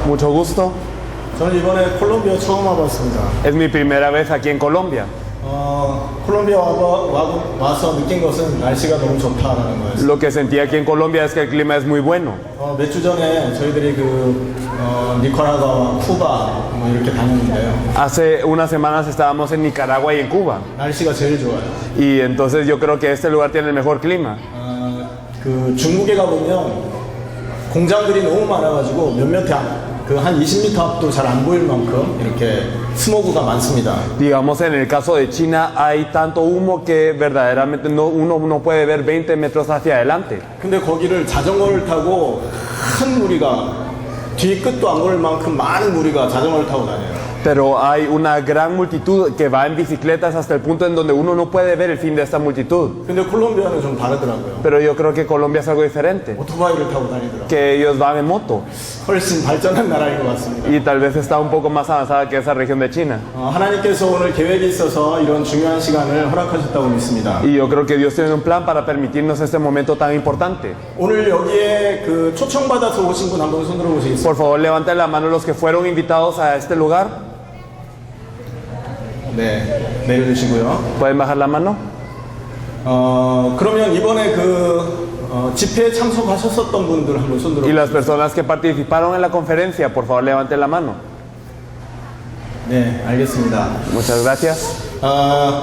Mucho gusto. 저는 이번에 콜롬비아 처음 와봤습니다. Es mi primera vez aquí en Colombia. 콜롬비아 와서 느낀 것은 날씨가 너무 좋다라는 거였어요. Lo que sentí aquí en Colombia es que el clima es muy bueno. 몇 주 전에 저희들이 니카라과와 쿠바 이렇게 다녔는데요. Hace unas semanas estábamos en Nicaragua y en Cuba. 날씨가 제일 좋아요. Y entonces yo creo que este lugar tiene el mejor clima. 중국에 가보면 공장들이 너무 많아가지고 한 20m 앞도 잘 안 보일 만큼 이렇게 스모그가 많습니다. Digamos, en el caso de China hay tanto humo que verdaderamente uno no puede ver 20 metros hacia adelante. 근데 거기를 자전거를 타고 큰 무리가 뒤 끝도 안 보일 만큼 많은 무리가 자전거를 타고 다녀요. Pero hay una gran multitud que va en bicicletas hasta el punto en donde uno no puede ver el fin de esta multitud. 근데 콜롬비아는 좀 다르더라고요. Pero yo creo que Colombia es algo diferente. 오토바이를 타고 다니더라고요. Que ellos van en moto. 훨씬 발전한 나라인 것 같습니다. Y tal vez está un poco más avanzada que esa región de China. 하나님께서 오늘 계획이 있어서 이런 중요한 시간을 허락하셨다고 믿습니다. Y yo creo que Dios tiene un plan para permitirnos este momento tan importante. 오늘 여기에 초청받아서 오신 분 한번 손 들어보시겠습니다. Por favor, levanten la mano los que fueron invitados a este lugar. 네, 내려주시고요. ¿Pueden bajar la mano? 그러면 이번에 집회에 참석하셨었던 분들 한번 손 Y las 들어보시겠습니다. personas que participaron en la conferencia, por favor, levanten la mano. 네, 알겠습니다. Muchas gracias.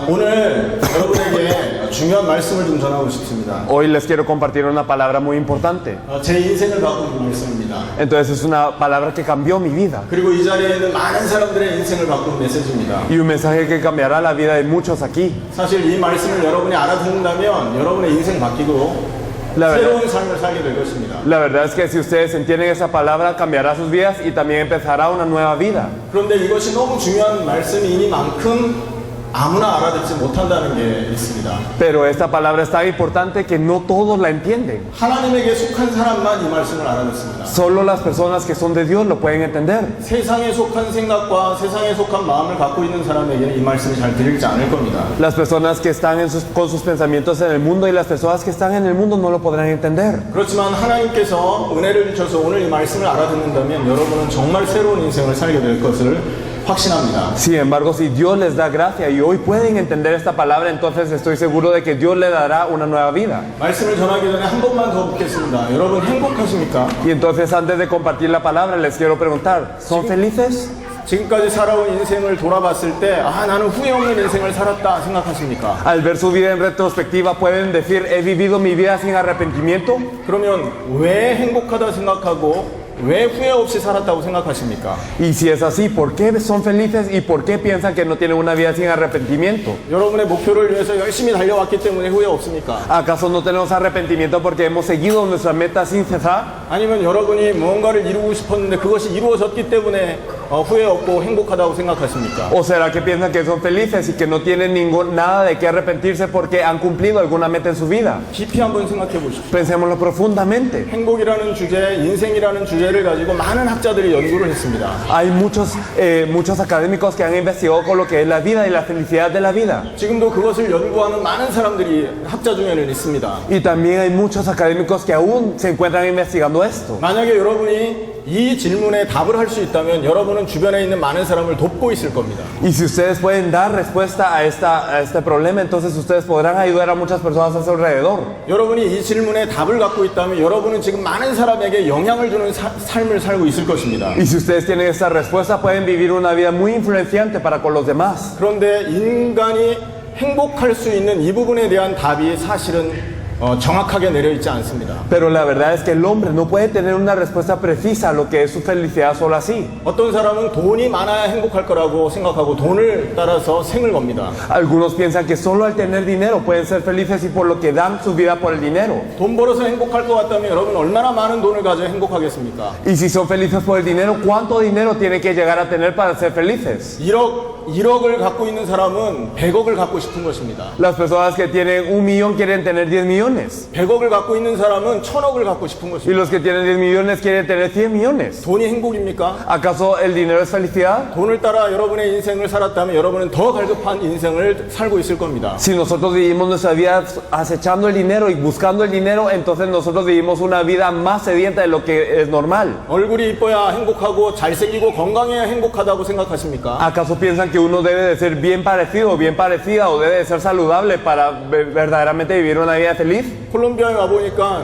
오늘 여러분에게 중요한 말씀을 좀 전하고 싶습니다. Hoy les quiero compartir una palabra muy importante. 제 인생을 바꾼 말씀입니다. Entonces es una palabra que cambió mi vida. 그리고 이 자리에 있는 많은 사람들의 인생을 바꾼 메시지입니다. Y un mensaje que cambiará la vida de muchos aquí. 사실 이 말씀을 여러분이 알아듣는다면 여러분의 인생 바뀌고 새로운 삶을 살게 될 것입니다. La verdad es que si ustedes entienden esa palabra, cambiará sus vidas y también empezará una nueva vida. 그런데 이것이 너무 중요한 말씀이니만큼 아무나 알아듣지 못한다는 게 있습니다. Pero esta palabra es tan importante que no todos la entienden. 하나님에게 속한 사람만 이 말씀을 알아듣습니다. Solo las personas que son de Dios lo pueden entender. 세상에 속한 생각과 세상에 속한 마음을 갖고 있는 사람에게는 이 말씀이 잘 들리지 않을 겁니다. Las personas que están con sus pensamientos en el mundo y las personas que están en el mundo no lo podrán entender. 그렇지만 하나님께서 은혜를 주셔서 오늘 이 말씀을 알아듣는다면 여러분은 정말 새로운 인생을 살게 될 것을 확신합니다. Sin embargo, si Dios les da gracia y hoy pueden entender esta palabra, entonces estoy seguro de que Dios les dará una nueva vida. 말씀을 전하기 전에 한 번만 더 묻겠습니다. 여러분 행복하십니까? Y entonces antes de compartir la palabra les quiero preguntar, ¿son felices? 지금까지 살아온 인생을 돌아봤을 때 나는 후회 없는 인생을 살았다 생각하십니까? Al ver su vida en retrospectiva pueden decir, ¿he vivido mi vida sin arrepentimiento? 그러면 왜 행복하다 생각하고 왜 후회 없이 살았다고 생각하십니까? Y si es así, ¿por qué son felices y por qué piensan que no tienen una vida sin arrepentimiento? 여러분의 목표를 위해서 열심히 달려왔기 때문에 후회 없습니까? ¿Acaso no tenemos arrepentimiento porque hemos seguido nuestra meta sin cesar? 아니면 여러분이 무언가를 이루고 싶었는데 그것이 이루어졌기 때문에 후회 없고 행복하다고 생각하십니까? ¿O será que piensan que son felices y que no tienen nada de qué arrepentirse porque han cumplido alguna meta en su vida? 깊이 한번 생각해 보십시오. Pensémoslo profundamente. 행복이라는 주제, 인생이라는 주제를 가지고 많은 학자들이 연구를 했습니다. Hay muchos académicos que han investigado con lo que es la vida y la felicidad de la vida. 지금도 그것을 연구하는 많은 사람들이 학자 중에는 있습니다. Y también hay muchos académicos que aún se encuentran investigando esto. 만약에 여러분이 이 질문에 답을 할 수 있다면 여러분은 주변에 있는 많은 사람을 돕고 있을 겁니다. Y si ustedes pueden dar respuesta a este problema, entonces ustedes podrán ayudar a muchas personas a su alrededor. 여러분이 이 질문에 답을 갖고 있다면 여러분은 지금 많은 사람에게 영향을 주는 삶을 살고 있을 것입니다. Y si ustedes tienen esta respuesta, pueden vivir una vida muy influenciante para con los demás. 그런데 인간이 행복할 수 있는 이 부분에 대한 답이 사실은 정확하게 내려 있지 않습니다. Pero la verdad es que el hombre no puede tener una respuesta precisa a lo que es su felicidad solo así. 어떤 사람은 돈이 많아야 행복할 거라고 생각하고 돈을 따라서 생을 겁니다. Algunos piensan que solo al tener dinero pueden ser felices y por lo que dan su vida por el dinero. 돈 벌어서 행복할 것 같다면 여러분 얼마나 많은 돈을 가져 행복하겠습니까? Y si son felices por el dinero, ¿cuánto dinero tienen que llegar a tener para ser felices? 1억 1억을 갖고 있는 사람은 100억을 갖고 싶은 것입니다. Las personas que tienen 1.000.000 quieren tener 10 millones. 100억을 갖고 있는 사람은 1000억을 갖고 싶은 Y 것입니다. los que tienen 10 millones quieren tener 100 millones. 돈이 행복입니까? ¿Acaso el dinero es felicidad? 돈을 따라 여러분의 인생을 살았다면 여러분은 더 갈급한 인생을 살고 있을 겁니다. Si nosotros vivimos nuestra vida acechando el dinero y buscando el dinero, entonces nosotros vivimos una vida más sedienta de lo que es normal. 얼굴이 이뻐야 행복하고 잘생기고 건강해야 행복하다고 생각하십니까? ¿Acaso piensan que uno debe de ser bien parecido, bien parecida o debe de ser saludable para verdaderamente vivir una vida feliz? 콜롬비아에 와보니까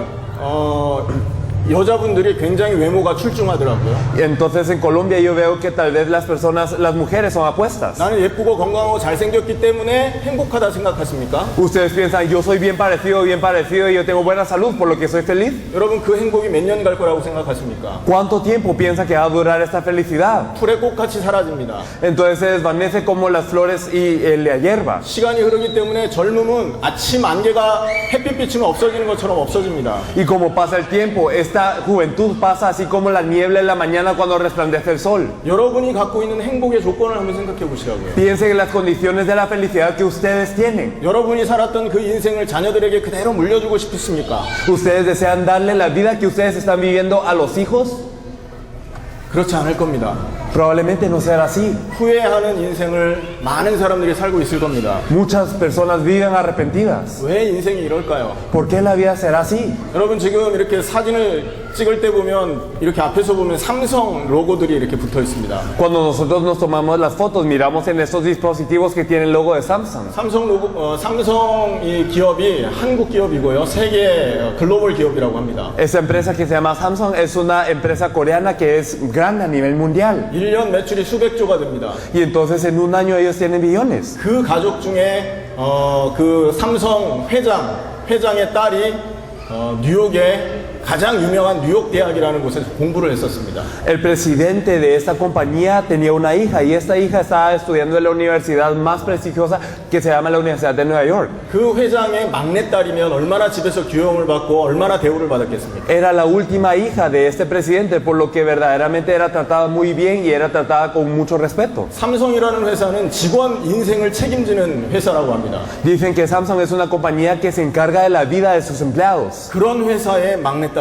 여자분들이 굉장히 외모가 출중하더라고요. Y entonces en Colombia yo veo que tal vez las personas, las mujeres son apuestas. 나는 예쁘고 건강하고 잘생겼기 때문에 행복하다 생각하십니까? Ustedes piensan, yo soy bien parecido y yo tengo buena salud, por lo que soy feliz. 여러분 그 행복이 몇 년 갈 거라고 생각하십니까? ¿Cuánto tiempo piensa que va a durar esta felicidad? 풀의 꽃같이 사라집니다. Entonces se desvanece como las flores y la hierba. 시간이 흐르기 때문에 젊음은 아침 안개가 햇빛 비치면 없어지는 것처럼 없어집니다. Y como pasa el tiempo, esta juventud pasa así como la niebla en la mañana cuando resplandece el sol. 여러분이 갖고 있는 행복의 조건을 한번 생각해 보시라고요. Piensen en las condiciones de la felicidad que ustedes tienen. 여러분이 살았던 그 인생을 자녀들에게 그대로 물려주고 싶으십니까? ¿Ustedes desean darle la vida que ustedes están viviendo a los hijos? 그렇지 않을 겁니다. Probablemente no será así. 후회하는 인생을 많은 사람들이 살고 있을 겁니다. Muchas personas viven arrepentidas. 왜 인생이 이럴까요? ¿Por qué la vida será así? 여러분 지금 이렇게 사진을 찍을 때 보면 이렇게 앞에서 보면 삼성 로고들이 이렇게 붙어 있습니다. Cuando nosotros nos tomamos las fotos, miramos en estos dispositivos que tienen el logo de Samsung. 삼성 이 기업이 한국 기업이고요. 세계 글로벌 기업이라고 합니다. Esta empresa que se llama Samsung es una empresa coreana que es grande a nivel mundial. 1년 매출이 수백 조가 됩니다. Y entonces en un año ellos tienen billones. 그 가족 중에 그 삼성 회장의 딸이 뉴욕의 가장 유명한 뉴욕 대학이라는 곳에서 공부를 했었습니다. El presidente de esta compañía tenía una hija y esta hija estaba estudiando en la universidad más prestigiosa que se llama la Universidad de Nueva York. 그 회장의 막내딸이면 얼마나 집에서 교육을 받고 얼마나 대우를 받았겠습니까? Era la última hija de este presidente, por lo que verdaderamente era tratada muy bien y era tratada con mucho respeto. 삼성이라는 회사는 직원 인생을 책임지는 회사라고 합니다. Dicen que Samsung es una compañía que se encarga de la vida de sus empleados. 그런 회사의 막내딸이에요.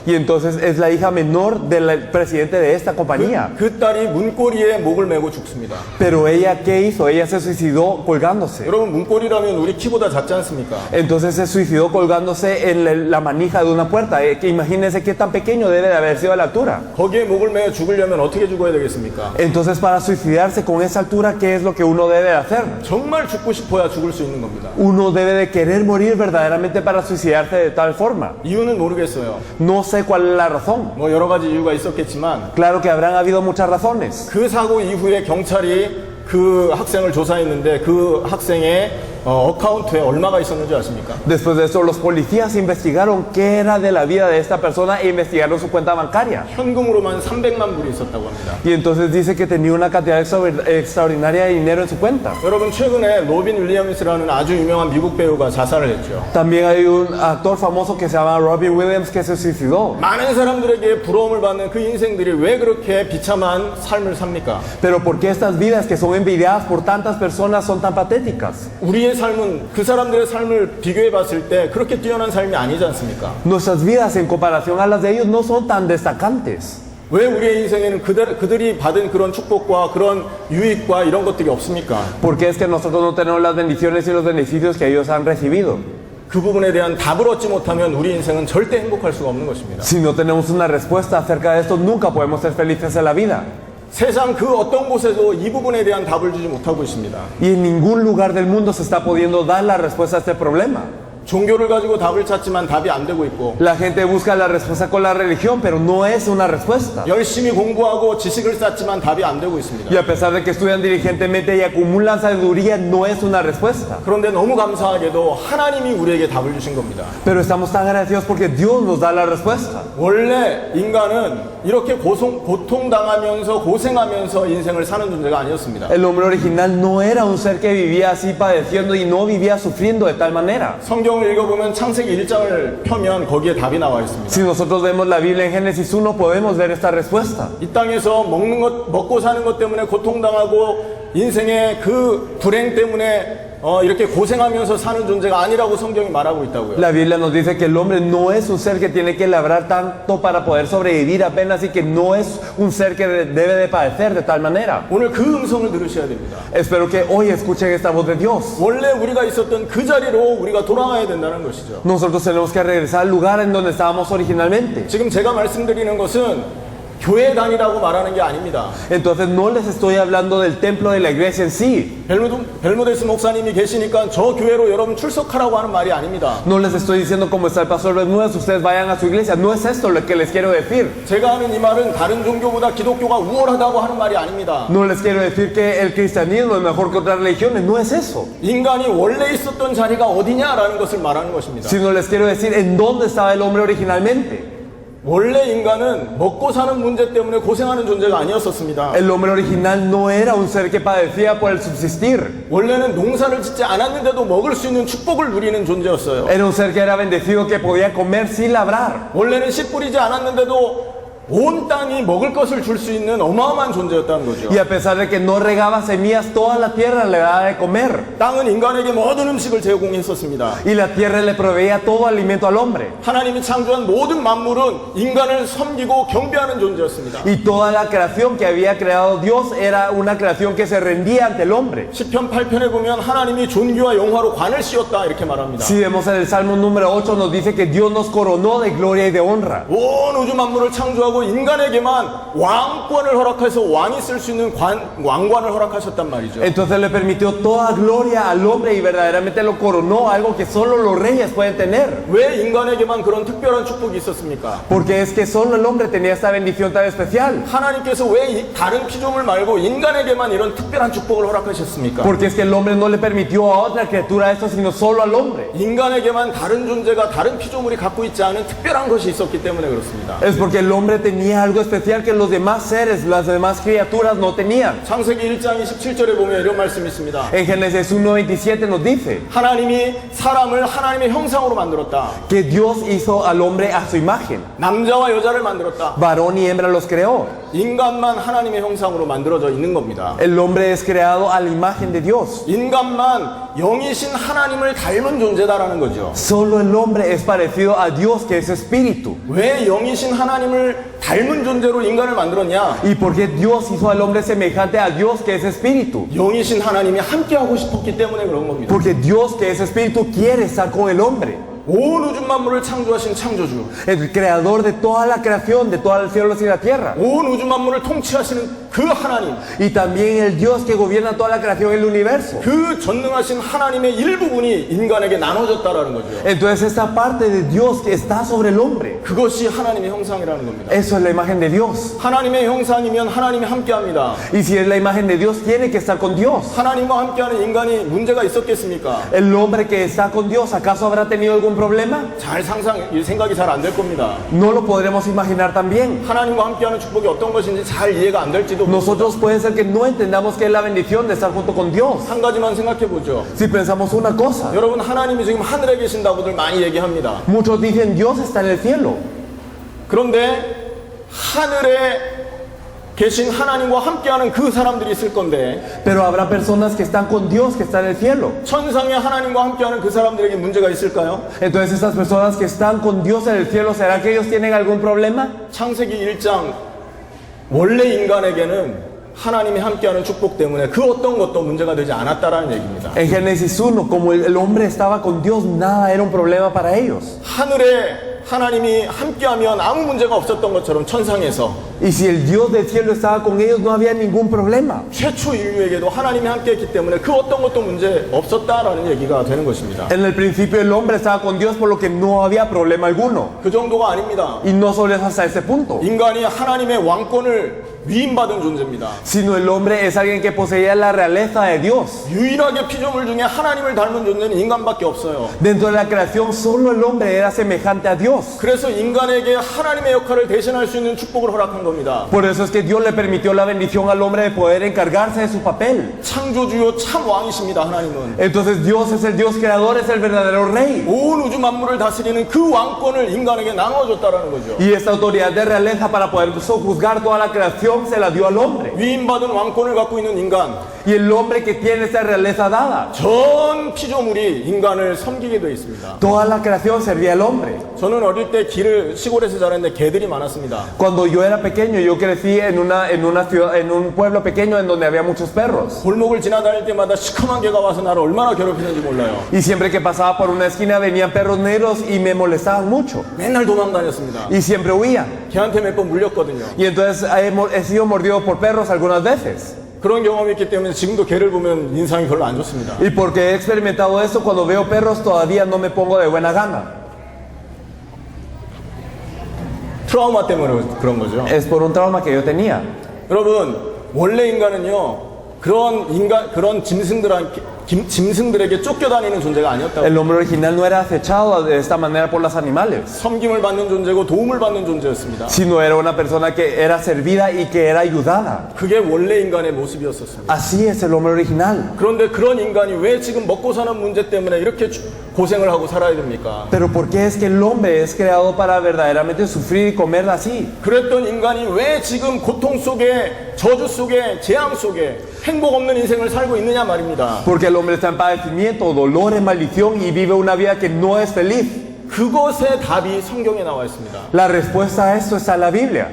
Y entonces es la hija menor del presidente de esta compañía. 그 딸이 문고리에 목을 메고 죽습니다. Pero ella, ¿qué hizo? Ella se suicidó colgándose. 여러분 문고리라면 우리 키보다 작지 않습니까? Entonces se suicidó colgándose en la manija de una puerta. Que imagínense qué tan pequeño debe de haber sido la altura. 거기에 목을 메어 죽으려면 어떻게 죽어야 되겠습니까? Entonces para suicidarse con esa altura, ¿qué es lo que uno debe de hacer? 정말 죽고 싶어야 죽을 수 있는 겁니다. Uno debe de querer morir verdaderamente para suicidarse de tal forma. 이유는 모르겠어요. No sé cuál es la razón. 뭐 여러 가지 이유가 있었겠지만 Claro que habrán habido muchas razones. 그 사고 이후에 경찰이 그 학생을 조사했는데 그 학생의 어카운트에 얼마가 있었는지 아십니까? Después de eso, los policías investigaron qué era de la vida de esta persona e investigaron su cuenta bancaria. 현금으로만 300만 불이 있었다고 합니다. Y entonces dice que tenía una cantidad extraordinaria de dinero en su cuenta. 여러분 최근에 로빈 윌리엄스라는 아주 유명한 미국 배우가 자살을 했죠. También hay un actor famoso que se llama Robin Williams que se suicidó. 많은 사람들에게 부러움을 받는 그 인생들이 왜 그렇게 비참한 삶을 삽니까? Pero ¿por qué estas vidas que son envidiadas por tantas personas son tan patéticas? 우리의 삶은 그 사람들의 삶을 비교해 봤을 때 그렇게 뛰어난 삶이 아니지 않습니까? Nuestras vidas en comparación a las de ellos no son tan destacantes. 왜 우리의 인생에는 그들이 받은 그런 축복과 그런 유익과 이런 것들이 없습니까? ¿Por qué es que nosotros no tenemos las bendiciones y los beneficios que ellos han recibido? 그 부분에 대한 답을 얻지 못하면 우리 인생은 절대 행복할 수가 없는 것입니다. Si no tenemos una respuesta acerca de esto, nunca podemos ser felices en la vida. 세상 그 어떤 곳에도 이 부분에 대한 답을 주지 못하고 있습니다. Y en ningún lugar del mundo se está pudiendo dar la respuesta a este problema. 종교를 가지고 답을 찾지만 답이 안 되고 있고 La gente busca la respuesta con la religión, pero no es una respuesta. 열심히 공부하고 지식을 쌓지만 답이 안 되고 있습니다. Y a pesar de que estudian diligentemente y acumulan sabiduría, no es una respuesta. 그런데 너무 감사하게도 하나님이 우리에게 답을 주신 겁니다. Pero estamos tan agradecidos porque Dios nos da la respuesta. 원래 인간은 이렇게 고통당하면서 고생하면서 인생을 사는 존재가 아니었습니다. El hombre original no era un ser que vivía así padeciendo y no vivía sufriendo de tal manera. 성경을 읽어보면 창세기 1장을 펴면 거기에 답이 나와 있습니다. Si nosotros vemos la Biblia en Génesis 1 podemos ver esta respuesta. 이 땅에서 먹고 사는 것 때문에 고통당하고 인생의 그 불행 때문에 이렇게 고생하면서 사는 존재가 아니라고 성경이 말하고 있다고요. La Biblia nos dice que el hombre no es un ser que tiene que labrar tanto para poder sobrevivir apenas y que no es un ser que debe de padecer de tal manera. 오늘 그 음성을 들으셔야 됩니다. Espero que hoy escuchen esta voz de Dios. 원래 우리가 있었던 그 자리로 우리가 돌아가야 된다는 것이죠. Nosotros tenemos que regresar al lugar en donde estábamos originalmente. 지금 제가 말씀드리는 것은 교회 다니라고 말하는 게 아닙니다. Entonces no les estoy hablando del templo de la iglesia en sí. 벨무데스 목사님이 계시니까 저 교회로 여러분 출석하라고 하는 말이 아닙니다. No les estoy diciendo como está el pastor Bermúdez, ustedes vayan a su iglesia. No es esto lo que les quiero decir. 제가 하는 이 말은 다른 종교보다 기독교가 우월하다고 하는 말이 아닙니다. No les quiero decir que el cristianismo es mejor que otras religiones. No es eso. 인간이 원래 있었던 자리가 어디냐라는 것을 말하는 것입니다. Sino les quiero decir en dónde estaba el hombre originalmente. 원래 인간은 먹고 사는 문제 때문에 고생하는 존재가 아니었었습니다. El hombre original no era un ser que padecía por el subsistir. 원래는 농사를 짓지 않았는데도 먹을 수 있는 축복을 누리는 존재였어요. Era un ser que era bendecido, que podía comer sin labrar. 원래는 씨 뿌리지 않았는데도 온 땅이 먹을 것을 줄 수 있는 어마어마한 존재였다는 거죠. Y a pesar de que no regaba semillas, toda la tierra le daba de comer. 땅은 인간에게 모든 음식을 제공했었습니다. Y la tierra le proveía todo alimento al hombre. 하나님이 창조한 모든 만물은 인간을 섬기고 경배하는 존재였습니다. Y toda la creación que había creado Dios era una creación que se rendía ante el hombre. 시편 8편에 보면 하나님이 존귀와 영화로 관을 씌웠다 이렇게 말합니다. Si vemos en el Salmo número 8 nos dice que Dios nos coronó de gloria y de honra. 온 우주 만물을 창조하고 인간에게만 왕권을 허락해서 왕이 쓸 수 있는 왕관을 허락하셨단 말이죠. Entonces le permitió toda gloria al hombre y verdaderamente lo coronó, algo que solo los reyes pueden tener. 왜 인간에게만 그런 특별한 축복이 있었습니까? Porque es que solo el hombre tenía esta bendición tan especial. 하나님께서 왜 다른 피조물 말고 인간에게만 이런 특별한 축복을 허락하셨습니까? Porque es que el hombre no le permitió a otra criatura esto, sino solo al hombre. 인간에게만 다른 존재가 다른 피조물이 갖고 있지 않은 특별한 것이 있었기 때문에 그렇습니다. Es porque el hombre tenía algo especial que los demás seres, las demás criaturas no tenían. 창세기 1장 27절에 보면 이런 말씀이 있습니다. En Génesis 1:27 nos dice 하나님이 사람을 하나님의 형상으로 만들었다. que Dios hizo al hombre a su imagen. 남자와 여자를 만들었다. Varón y hembra los creó. 인간만 하나님의 형상으로 만들어져 있는 겁니다. El hombre es creado a la imagen de Dios. 인간만 영이신 하나님을 닮은 존재다라는 거죠. Solo el hombre es parecido a Dios, que es espíritu. 왜 영이신 하나님을 닮은 존재로 인간을 만들었냐? ¿Y por qué Dios hizo al hombre semejante a Dios, que es espíritu? 영이신 하나님이 함께하고 싶었기 때문에 그런 겁니다. Porque Dios, que es espíritu, quiere estar con el hombre. 온 우주 만물을 창조하신 창조주, El creador de toda la creación, de todos los cielos y la tierra. 온 우주 만물을 통치하시는 그 하나님, Y también el Dios que gobierna toda la creación y el universo. 그 전능하신 하나님의 일부분이 인간에게 나눠졌다라는 거죠. Entonces esta parte de Dios que está sobre el hombre, 그것이 하나님의 형상이라는 겁니다. eso es la imagen de Dios. 하나님의 형상이면 하나님이 함께합니다. Y si es la imagen de Dios, tiene que estar con Dios. 하나님과 함께하는 인간이 문제가 있었겠습니까? El hombre que está con Dios, ¿acaso habrá tenido algún problema? 잘 생각이 잘 안 될 겁니다. No lo podremos imaginar también. 하나님과 함께하는 축복이 어떤 것인지 잘 이해가 안 될지도 모릅니다. Nosotros puede ser que no entendamos qué es la bendición de estar junto con Dios. 한 가지만 생각해 보죠. Si pensamos una cosa, 여러분 하나님이 지금 하늘에 계신다고들 많이 얘기합니다. muchos dicen Dios está en el cielo. 그런데 하늘에 계신 하나님과 함께하는 그 사람들이 있을 건데 Pero habrá personas que están con Dios, que están en el cielo. 천상의 하나님과 함께하는 그 사람들에게 문제가 있을까요? Entonces estas personas que están con Dios en el cielo, ¿será que ellos tienen algún problema? 창세기 1장 원래 인간에게는 하나님이 함께하는 축복 때문에 그 어떤 것도 문제가 되지 않았다라는 얘기입니다. En Génesis 1, como el hombre estaba con Dios, nada era un problema para ellos. 하늘에 하나님이 함께하면 아무 문제가 없었던 것처럼 천상에서 Y si el Dios del cielo estaba con ellos, no había ningún problema. 최초 인류에게도 하나님이 함께했기 때문에 그 어떤 것도 문제 없었다라는 얘기가 되는 것입니다. En el principio el hombre estaba con Dios, por lo que no había problema alguno. 그 정도가 아닙니다. Y no solo es hasta ese punto. 인간이 하나님의 왕권을 위임받은 존재입니다. sino el hombre es alguien que poseía la realeza de Dios. 유일하게 피조물 중에 하나님을 닮은 존재는 인간밖에 없어요. Dentro de la creación solo el hombre era semejante a Dios. 그래서 인간에게 하나님의 역할을 대신할 수 있는 축복을 허락한 겁니다. Por eso es que Dios le permitió la bendición al hombre de poder encargarse de su papel. 창조주요 참 왕이십니다. 하나님은 Entonces Dios es el Dios creador, es el verdadero rey. 온 우주 만물을 다스리는 그 왕권을 인간에게 나눠줬다라는 거죠. Y esta autoridad de realeza para poder sojuzgar toda la creación se la dio al hombre. 위임받은 왕권을 갖고 있는 인간, Y el hombre que tiene esta realeza dada, 전 피조물이 인간을 섬기게 되어 있습니다. toda la creación servía al hombre. 저는 어릴 때 길을 시골에서 자랐는데 개들이 많았습니다. Cuando yo era pequeño, yo crecí en una ciudad, en un pueblo pequeño en donde había muchos perros. 골목을 지나다닐 때마다 시커먼 개가 와서 나를 얼마나 괴롭히는지 몰라요. Y siempre que pasaba por una esquina venían perros negros y me molestaban mucho. 맨날 도망다녔습니다. Y siempre huían. 개한테 몇 번 물렸거든요. Y entonces he sido mordido por perros algunas veces. 그런 경험이 있기 때문에 지금도 개를 보면 인상이 별로 안 좋습니다. Y porque he experimentado esto, cuando veo perros todavía no me pongo de buena gana. 트라우마 때문에 그런 거죠. Es por un trauma que yo tenía. 여러분, 원래 인간은요, 그런 짐승들에게 쫓겨다니는 존재가 아니었다고. El hombre original no era acechado de esta manera por los animales, 섬김을 받는 존재고 도움을 받는 존재였습니다. sino era una persona que era servida y que era ayudada. 그게 원래 인간의 모습이었었습니다. Así es el hombre original. 그런데 그런 인간이 왜 지금 먹고 사는 문제 때문에 이렇게 고생을 하고 살아야 됩니까? Pero ¿por qué es que el hombre es creado para verdaderamente sufrir y comer así? 그랬던 인간이 왜 지금 고통 속에, 저주 속에, 재앙 속에 행복 없는 인생을 살고 있느냐 말입니다. Porque el hombre está en padecimiento, dolor, en maldición y vive una vida que no es feliz. 그것의 답이 성경에 나와 있습니다. La respuesta a esto está en la Biblia.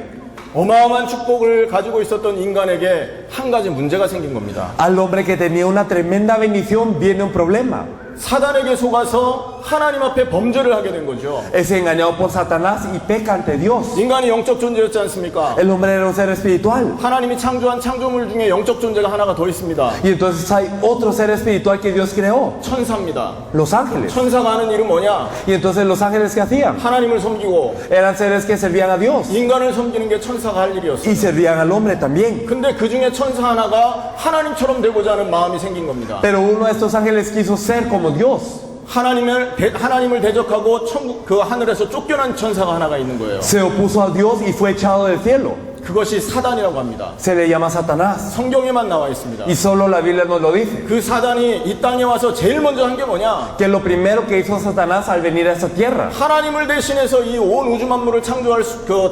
어마어마한 축복을 가지고 있었던 인간에게 한 가지 문제가 생긴 겁니다. Al hombre que tenía una tremenda bendición viene un problema. 사단에게 속아서 하나님 앞에 범죄를 하게 된 거죠. Es engañado por Satanás y peca ante Dios. 인간이 영적 존재였지 않습니까? El hombre era un ser espiritual. 하나님이 창조한 창조물 중에 영적 존재가 하나가 더 있습니다. Y entonces hay otro ser espiritual que Dios creó, 천사입니다. los ángeles. 천사가 하는 일은 뭐냐? Y entonces los ángeles que hacían 하나님을 섬기고 eran seres que servían a Dios 인간을 섬기는 게 천사가 할 일이었어요. y servían al hombre también. 근데 그 중에 천사 하나가 하나님처럼 되고자 하는 마음이 생긴 겁니다. Pero uno de estos ángeles quiso ser como Dios. 하나님을 대적하고 그 하늘에서 쫓겨난 천사가 하나가 있는 거예요. Se opuso a Dios y fue echado del cielo. 그것이 사단이라고 합니다. Se le llama Satanás. 성경에만 나와 있습니다. Y solo la Biblia nos lo dice. 그 사단이 이 땅에 와서 제일 먼저 한 게 뭐냐? Que lo primero que hizo Satanás al venir a esta tierra, 하나님을 대신해서 이 온 우주 만물을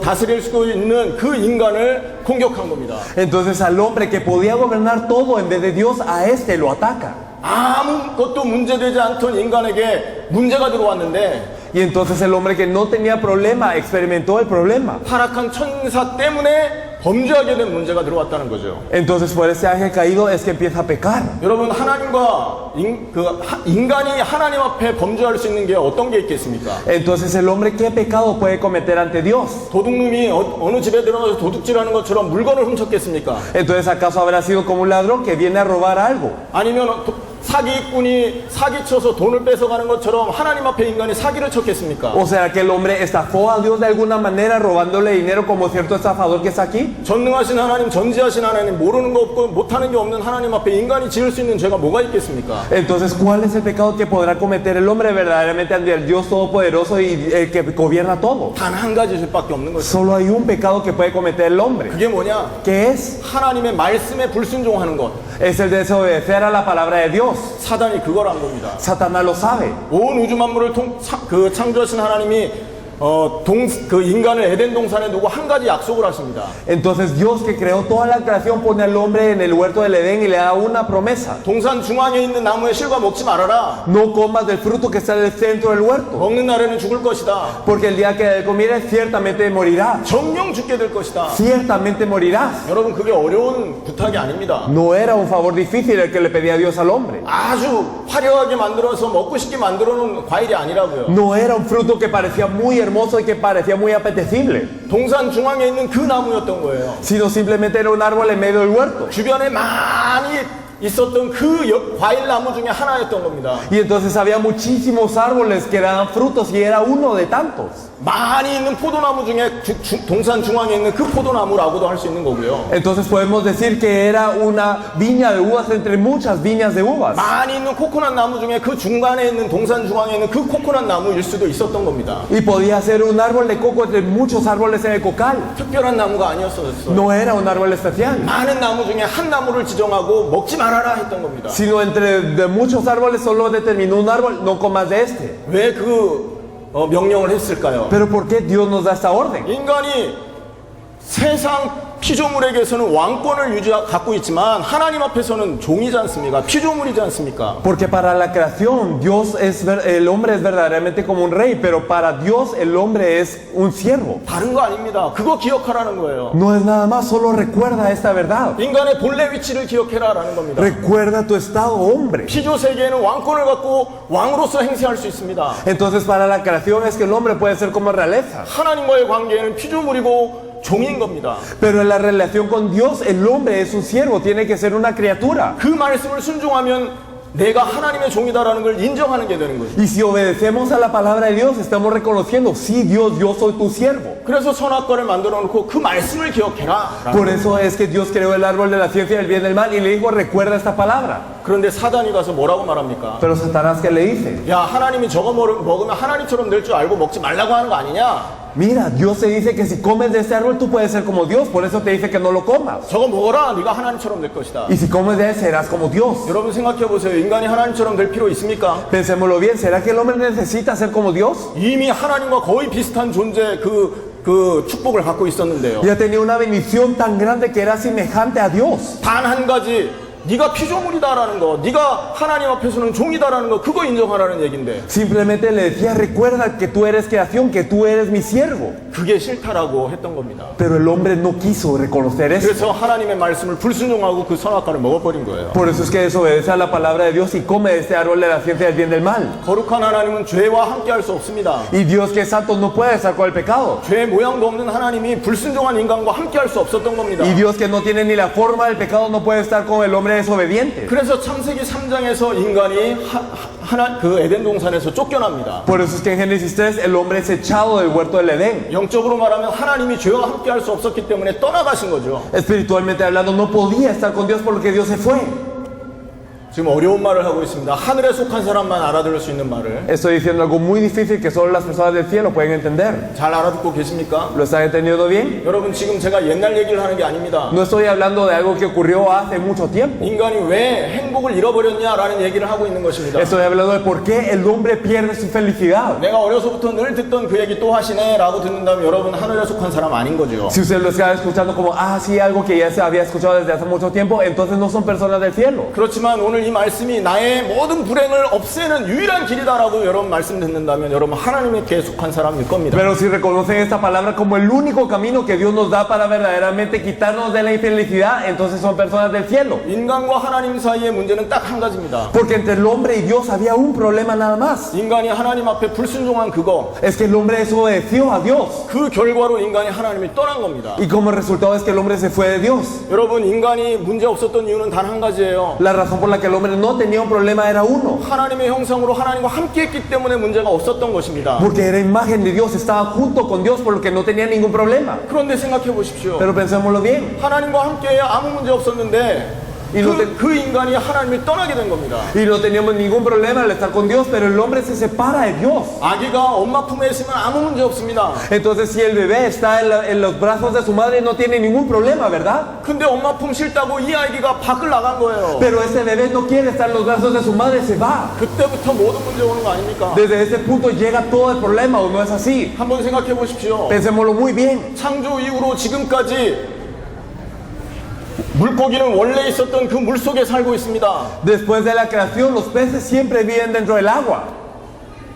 다스릴 수 있는 그 인간을 공격한 겁니다. entonces al hombre que podía gobernar todo en vez de Dios, a este lo ataca. 아무것도 문제되지 않던 인간에게 문제가 들어왔는데 Y entonces el hombre que no tenía problema experimentó el problema. 타락한 천사 때문에 범죄하게 된 문제가 들어왔다는 거죠. Entonces por ese ángel caído es que empieza a pecar. 여러분, 하나님과 인간이 하나님 앞에 범죄할 수 있는 게 어떤 게 있겠습니까? Entonces el hombre, ¿qué pecado puede cometer ante Dios? 도둑놈이 어느 집에 들어가서 도둑질하는 것처럼 물건을 훔쳤겠습니까? Entonces ¿acaso habrá sido como un ladrón que viene a robar algo? 아니면 사기꾼이 사기쳐서 돈을 뺏어가는 것처럼 하나님 앞에 인간이 사기를 쳤겠습니까? ¿O será que el hombre estafó a Dios de alguna manera robándole dinero como cierto estafador que está aquí? 전능하신 하나님, 전지하신 하나님, 모르는 거 없고 못하는 게 없는 하나님 앞에 인간이 지을 수 있는 죄가 뭐가 있겠습니까? Entonces ¿cuál es el pecado que podrá cometer el hombre verdaderamente ante el Dios Todopoderoso y el que gobierna todo? 단 한 가지 죄밖에 없는 거죠. Solo hay un pecado que puede cometer el hombre. 그게 뭐냐? ¿Qué es? 하나님의 말씀에 불순종하는 것. Es el desobedecer a la palabra de Dios. 사단이 그걸 한 겁니다. Satanás lo sabe. 온 우주 만물을 창조하신 하나님이 그 인간을 에덴 동산에 두고 한 가지 약속을 하십니다. Entonces Dios que creó toda la creación pone al hombre en el huerto del Edén y le da una promesa. 동산 중앙에 있는 나무의 실과 먹지 말아라. No comas del fruto que está en el centro del huerto, 먹는 날에는 죽을 것이다. porque el día que de él comieres ciertamente morirás. 정령 죽게 될 것이다. Ciertamente morirás. 여러분, 그게 어려운 부탁이 아닙니다. No era un favor difícil el que le pedía Dios al hombre. 아주 화려하게 만들어서 먹고 싶게 만들어 놓은 과일이 아니라고요. No era un fruto que parecía muy hermoso y que parecía muy apetecible, 동산 중앙에 있는 그 나무였던 거예요. sino simplemente era un árbol en medio del huerto. 주변에 많이 있었던 그 과일 나무 중에 하나였던 겁니다. Y entonces había muchísimos árboles que daban frutos y era uno de tantos. 많이 있는 포도나무 중에 동산 중앙에 있는 그 포도나무라고도 할 수 있는 거고요. Entonces podemos decir que era una viña de uvas entre muchas viñas de uvas. 많이 있는 코코넛 나무 중에 그 중간에 있는 동산 중앙에 있는 그 코코넛 나무일 수도 있었던 겁니다. Y podía ser un árbol de coco entre muchos árboles en el cocal. 특별한 나무가 아니었어요. No era un árbol especial, 많은 나무 중에 한 나무를 지정하고 먹지 말아라 했던 겁니다. sino entre de muchos árboles solo determinó un árbol, no comas de este. 왜 그 명령을 했을까요? Pero ¿por qué Dios nos da esta orden? 인간이 세상 피조물에게서는 왕권을 갖고 있지만 하나님 앞에서는 종이지 않습니까? 피조물이지 않습니까? Porque para la creación Dios el hombre es verdaderamente como un rey, pero para Dios el hombre es un siervo. 다른 거 아닙니다. 그거 기억하라는 거예요. No es nada más, solo recuerda esta verdad. 인간의 본래 위치를 기억해라라는 겁니다. Recuerda tu estado hombre. 피조 세계에는 왕권을 갖고 왕으로서 행세할 수 있습니다. Entonces para la creación es que el hombre puede ser como realeza. 하나님과의 관계에는 피조물이고 종인 겁니다. Pero en la relación con Dios el hombre es un siervo, tiene que ser una criatura. 그 말씀을 순종하면 내가 하나님의 종이다라는 걸 인정하는 게 되는 거죠. Y si obedecemos a la palabra de Dios, estamos reconociendo, sí, Dios, yo soy tu siervo. 그래서 선악과를 만들어 놓고 그 말씀을 기억해라. Por eso es que Dios creó el árbol de la ciencia del bien y del mal y le dijo, recuerda esta palabra. 그런데 사단이 가서 뭐라고 말합니까? Pero Satanás, ¿qué le dice? 야, 하나님이 저거 먹으면 하나님처럼 될 줄 알고 먹지 말라고 하는 거 아니냐? Mira, Dios te dice que si comes de este árbol tú puedes ser como Dios, por eso te dice que no lo comas. 저거 먹어라. 네가 하나님처럼 될 것이다. Y si comes de él serás como Dios. 여러분 생각해 보세요. 인간이 하나님처럼 될 필요 있습니까? Pensémoslo bien, ¿será que el hombre necesita ser como Dios? 이미 하나님과 거의 비슷한 존재 그 축복을 갖고 있었는데요. Ya tenía una bendición tan grande que era semejante a Dios. 단 한 가지 네가 피조물이다라는 거, 네가 하나님 앞에서는 종이다라는 거, 그거 인정하라는 얘긴데 Simplemente le decía, recuerda que tú eres creación, que tú eres mi siervo. 그게 싫다라고 했던 겁니다. Pero el hombre no quiso reconocer eso. 그래서 하나님의 말씀을 불순종하고 그 선악과를 먹어버린 거예요. Por eso es que desobedece a la palabra de Dios y come de este árbol de la ciencia del bien y del mal. 거룩한 하나님은 죄와 함께할 수 없습니다. Y Dios que es santo no puede estar con el pecado. 죄 모양도 없는 하나님이 불순종한 인간과 함께할 수 없었던 겁니다. Y Dios que no tiene ni la forma del pecado no puede estar con el hombre desobediente. 그래서 창세기 3장에서 인간이 그 에덴 동산에서 쫓겨납니다. Por eso es que en Génesis 3 el hombre es echado del huerto del Edén. 영적으로 말하면 하나님이 죄와 함께할 수 없었기 때문에 떠나가신 거죠. Espiritualmente hablando no podía estar con Dios por lo que Dios se fue. 지금 어려운 말을 하고 있습니다. 하늘에 속한 사람만 알아들을 수 있는 말을. Estoy diciendo algo muy difícil que solo las personas del cielo pueden entender. 잘 알아듣고 계십니까? ¿Lo están entendiendo bien? 여러분 지금 제가 옛날 얘기를 하는 게 아닙니다. No estoy hablando de algo que ocurrió hace mucho tiempo. 인간이 왜 행복을 잃어버렸냐라는 얘기를 하고 있는 것입니다. Estoy hablando de por qué el hombre pierde su felicidad. 내가 어려서부터 늘 듣던 그 얘기 또 하시네 라고 듣는다면 여러분 하늘에 속한 사람 아닌 거죠. Si usted lo está escuchando como, sí, algo que ya se había escuchado desde hace mucho tiempo, entonces no son personas del cielo. 그렇지만 오늘 이 말씀이 나의 모든 불행을 없애는 유일한 길이다라고 여러분 말씀 듣는다면 여러분 하나님께 속한 사람일 겁니다. Pero si reconocen esta palabra como el único camino que Dios nos da para verdaderamente quitarnos de la infelicidad, entonces son personas del cielo. 인간과 하나님 사이의 문제는 딱 한 가지입니다. Porque entre el hombre y Dios había un problema nada más. 인간이 하나님 앞에 불순종한 그거, Es que el hombre desobedeció a Dios. 그 결과로 인간이 하나님을 떠난 겁니다. Y como resultado es que el hombre se fue de Dios. 여러분 인간이 문제 없었던 이유는 단 한 가지예요. La razón por la que el hombre no tenía un problema era uno. 하나님의 형상으로 하나님과 함께했기 때문에 문제가 없었던 것입니다. Porque era imagen de Dios, estaba junto con Dios, por lo que no tenía ningún problema. 그런데 생각해 보십시오. Pero pensémoslo bien. 하나님과 함께해야 아무 문제 없었는데 그 인간이 하나님을 떠나게 된 겁니다. Y no teníamos ningún problema al estar con Dios, pero el hombre se separa de Dios. 아기가 엄마 품에 있으면 아무 문제 없습니다. Entonces si el bebé está en los brazos de su madre no tiene ningún problema, ¿verdad? 근데 엄마 품 싫다고 이 아기가 밖을 나간 거예요. Pero este bebé no quiere estar en los brazos de su madre, se va. 그때부터 모든 문제 오는 거 아닙니까? Desde ese punto llega todo el problema, ¿o no es así? 한번 생각해 보십시오. Pensémoslo muy bien. 창조 이후로 지금까지 물고기는 원래 있었던 그 물 속에 살고 있습니다. Después de la creación, los peces siempre viven dentro del agua.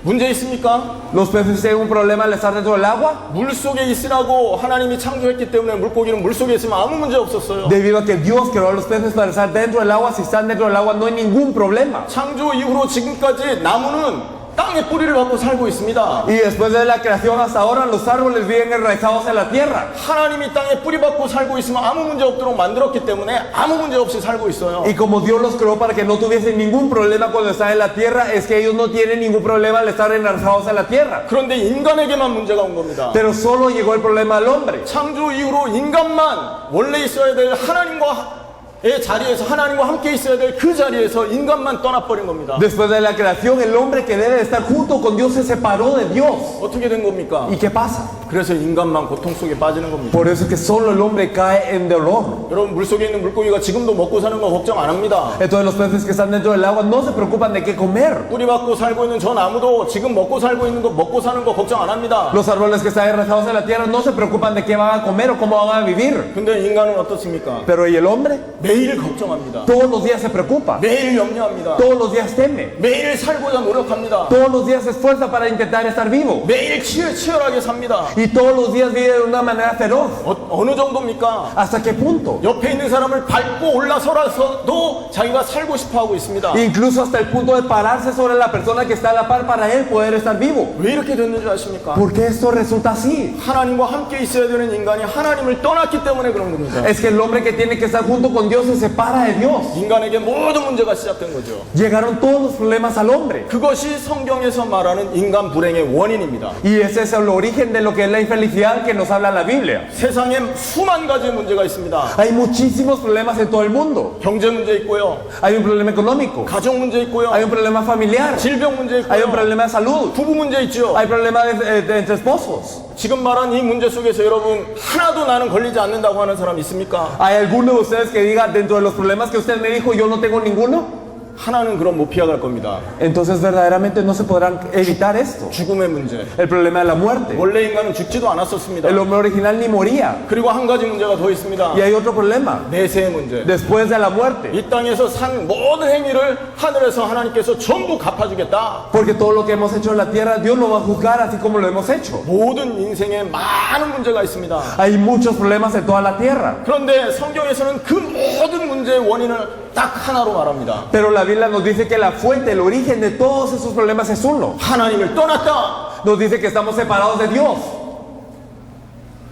문제 있습니까? ¿Los peces tienen un problema al estar dentro del agua? 물 속에 있으라고 하나님이 창조했기 때문에 물고기는 물 속에 있으면 아무 문제 없었어요. Debido a que Dios creó a los peces para estar dentro del agua, si están dentro del agua no hay ningún problema. 창조 이후로 지금까지 나무는 땅에 뿌리를 받고 살고 있습니다. Y después de la creación hasta ahora los árboles viven enraizados en la tierra. 하나님이 땅에 뿌리 받고 살고 있으면 아무 문제 없도록 만들었기 때문에 아무 문제 없이 살고 있어요. Y como Dios los creó para que no tuviesen ningún problema cuando están en la tierra, es que ellos no tienen ningún problema al estar enraizados en la tierra. 그런데 인간에게만 문제가 온 겁니다. Pero solo llegó el problema al hombre. 창조 이후로 인간만 원래 있어야 될 하나님과의 자리에서 하나님과 함께 있어야 될 그 자리에서 인간만 떠나버린 겁니다. Después de la creación, el hombre que debe de estar junto con Dios se separó de Dios. 어떻게 된 겁니까? ¿Y qué pasa? 그래서 인간만 고통 속에 빠지는 겁니다. Por eso es que solo el hombre cae en dolor. 여러분 물속에 있는 물고기가 지금도 먹고 사는 거 걱정 안 합니다. Entonces los peces que están dentro del agua no se preocupan de qué comer. 뿌리 받고 살고 있는 저 나무도 지금 먹고 살고 있는 거 먹고 사는 거 걱정 안 합니다. Los árboles que están enraizados en la tierra no se preocupan de qué van a comer o cómo van a vivir. 근데 인간은 어떻습니까? Pero ¿y el hombre? 매일 걱정합니다. Todos los días se preocupa. 매일 염려합니다. Todos los días teme. 매일 살고자 노력합니다. Todos los días se esfuerza para intentar estar vivo. 매일 치열하게 삽니다. Y todos los días vive de una manera feroz. 어느 정도입니까? ¿Hasta qué punto? 옆에 있는 사람을 밟고 올라서라도 자기가 살고 싶어 하고 있습니다. Incluso hasta el punto de pararse sobre la persona que está a la par para él poder estar vivo. 왜 이렇게 됐는 줄 아십니까? ¿Por qué esto resulta así? 하나님과 함께 있어야 되는 인간이 하나님을 떠났기 때문에 그런 겁니다. Es que el hombre que tiene que estar junto con Dios se separa de Dios. 인간에게 모든 문제가 시작된 거죠. Llegaron todos los problemas al hombre. 그것이 성경에서 말하는 인간 불행의 원인입니다. Y ese es el origen de lo que es la infelicidad que nos habla la Biblia. 세상에 수만 가지 문제가 있습니다. Hay muchísimos problemas en todo el mundo. 경제 문제 있고요. Hay un problema económico. 가족 문제 있고요. Hay un problema familiar. 질병 문제 Hay un 있고요. problema de salud. 부부 문제 있죠. Hay problema entre esposos. 지금 말한 이 문제 속에서 여러분 하나도 나는 걸리지 않는다고 하는 사람 있습니까? ¿Hay alguno de ustedes que diga dentro de los problemas que usted me dijo yo no tengo ninguno? 하나는 그럼 못 피해갈 겁니다. Entonces verdaderamente no se podrán evitar esto. 죽음의 문제. El problema de la muerte. 원래 인간은 죽지도 않았었습니다. El hombre original ni moría. 그리고 한 가지 문제가 더 있습니다. Y hay otro problema. 내세의 문제. Después de la muerte. 이 땅에서 산 모든 행위를 하늘에서 하나님께서 전부 갚아주겠다. Porque todo lo que hemos hecho en la tierra Dios lo va a juzgar así como lo hemos hecho. 모든 인생에 많은 문제가 있습니다. Hay muchos problemas en toda la tierra. 그런데 성경에서는 그 모든 문제의 원인을 딱 하나로 말합니다. Pero la Biblia nos dice que la fuente, el origen de todos esos problemas es uno. 하나님을 떠났다. Nos dice que estamos separados de Dios.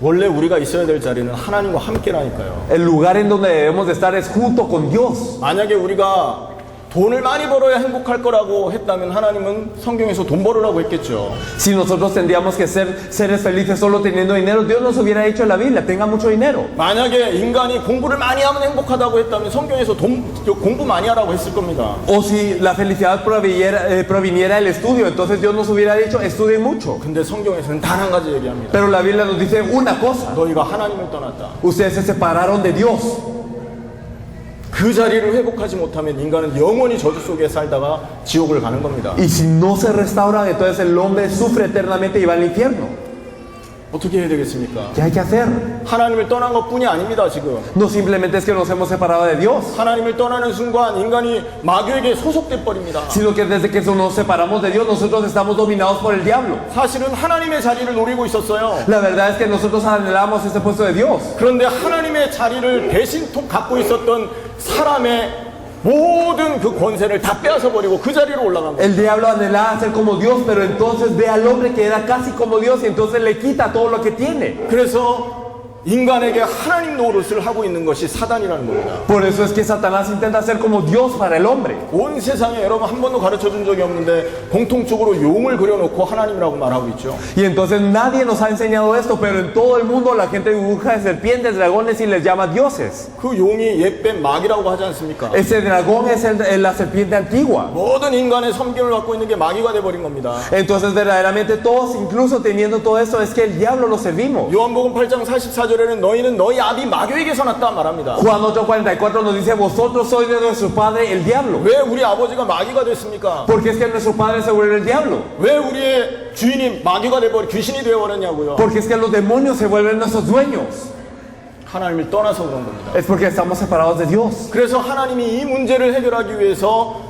원래 우리가 있어야 될 자리는 하나님과 함께라니까요. El lugar en donde debemos de estar es junto con Dios. 만약에 우리가 돈을 많이 벌어야 행복할 거라고 했다면 하나님은 성경에서 돈 벌으라고 했겠죠. Si nosotros tendríamos que ser seres felices solo teniendo dinero, Dios nos hubiera dicho en la Biblia, tenga mucho dinero. 만약에 인간이 공부를 많이 하면 행복하다고 했다면 성경에서 공부 많이 하라고 했을 겁니다. O si la felicidad proviniera del estudio, entonces Dios nos hubiera dicho, estudien mucho. 근데 성경에서는 단 한 가지 얘기합니다. Pero la Biblia nos dice una cosa, 너희가 하나님을 떠났다. ustedes se separaron de Dios. 그 자리를 회복하지 못하면 인간은 영원히 저주 속에 살다가 지옥을 가는 겁니다. Y si no se restauran, entonces el hombre sufre eternamente y va al infierno. 어떻게 해야 되겠습니까? ¿Qué hay que hacer? 하나님을 떠난 것뿐이 아닙니다. 지금 No simplemente es que nos hemos separado de Dios, 하나님을 떠나는 순간 인간이 마귀에게 소속돼 버립니다. sino que desde que nos separamos de Dios, nosotros estamos dominados por el diablo. 사실은 하나님의 자리를 노리고 있었어요. La verdad es que nosotros anhelamos ese puesto de Dios. 그런데 하나님의 자리를 대신 갖고 있었던 사람의 모든 그 권세를 다 빼앗아 버리고 그 자리로 올라간 거예요. El diablo anhelaba ser como Dios, pero entonces ve al hombre que era casi como Dios y entonces le quita todo lo que tiene. 그래서 인간에게 하나님 노릇을 하고 있는 것이 사단이라는 겁니다. Por eso es que Satanás intenta ser como Dios para el hombre. 온 세상에 여러분 한 번도 가르쳐 준 적이 없는데 공통적으로 용을 그려놓고 하나님이라고 말하고 있죠. Y entonces nadie nos ha enseñado esto, pero en todo el mundo la gente dibuja serpientes, dragones y les llama dioses. 그 용이 옛뱀 마귀라고 하지 않습니까? Ese dragón es la serpiente antigua. 모든 인간의 섬김을 갖고 있는 게 마귀가 돼버린 겁니다. Entonces verdaderamente todos, incluso teniendo todo eso, es que el diablo lo servimos. 요한복음 8장 44절에는 너희는 너희 아비 마귀에게서 났다 말합니다. Juan 8:44 nos dice, vosotros sois de nuestro padre el diablo. 왜 우리 아버지가 마귀가 됐습니까? Porque es que nuestro padre se vuelve el diablo. 왜 우리의 주인이 마귀가 돼버려 귀신이 되어버렸냐고요? Porque es que los demonios se vuelven nuestros dueños. 하나님을 떠나서 그런 겁니다. Es porque estamos separados de Dios. 그래서 하나님이 이 문제를 해결하기 위해서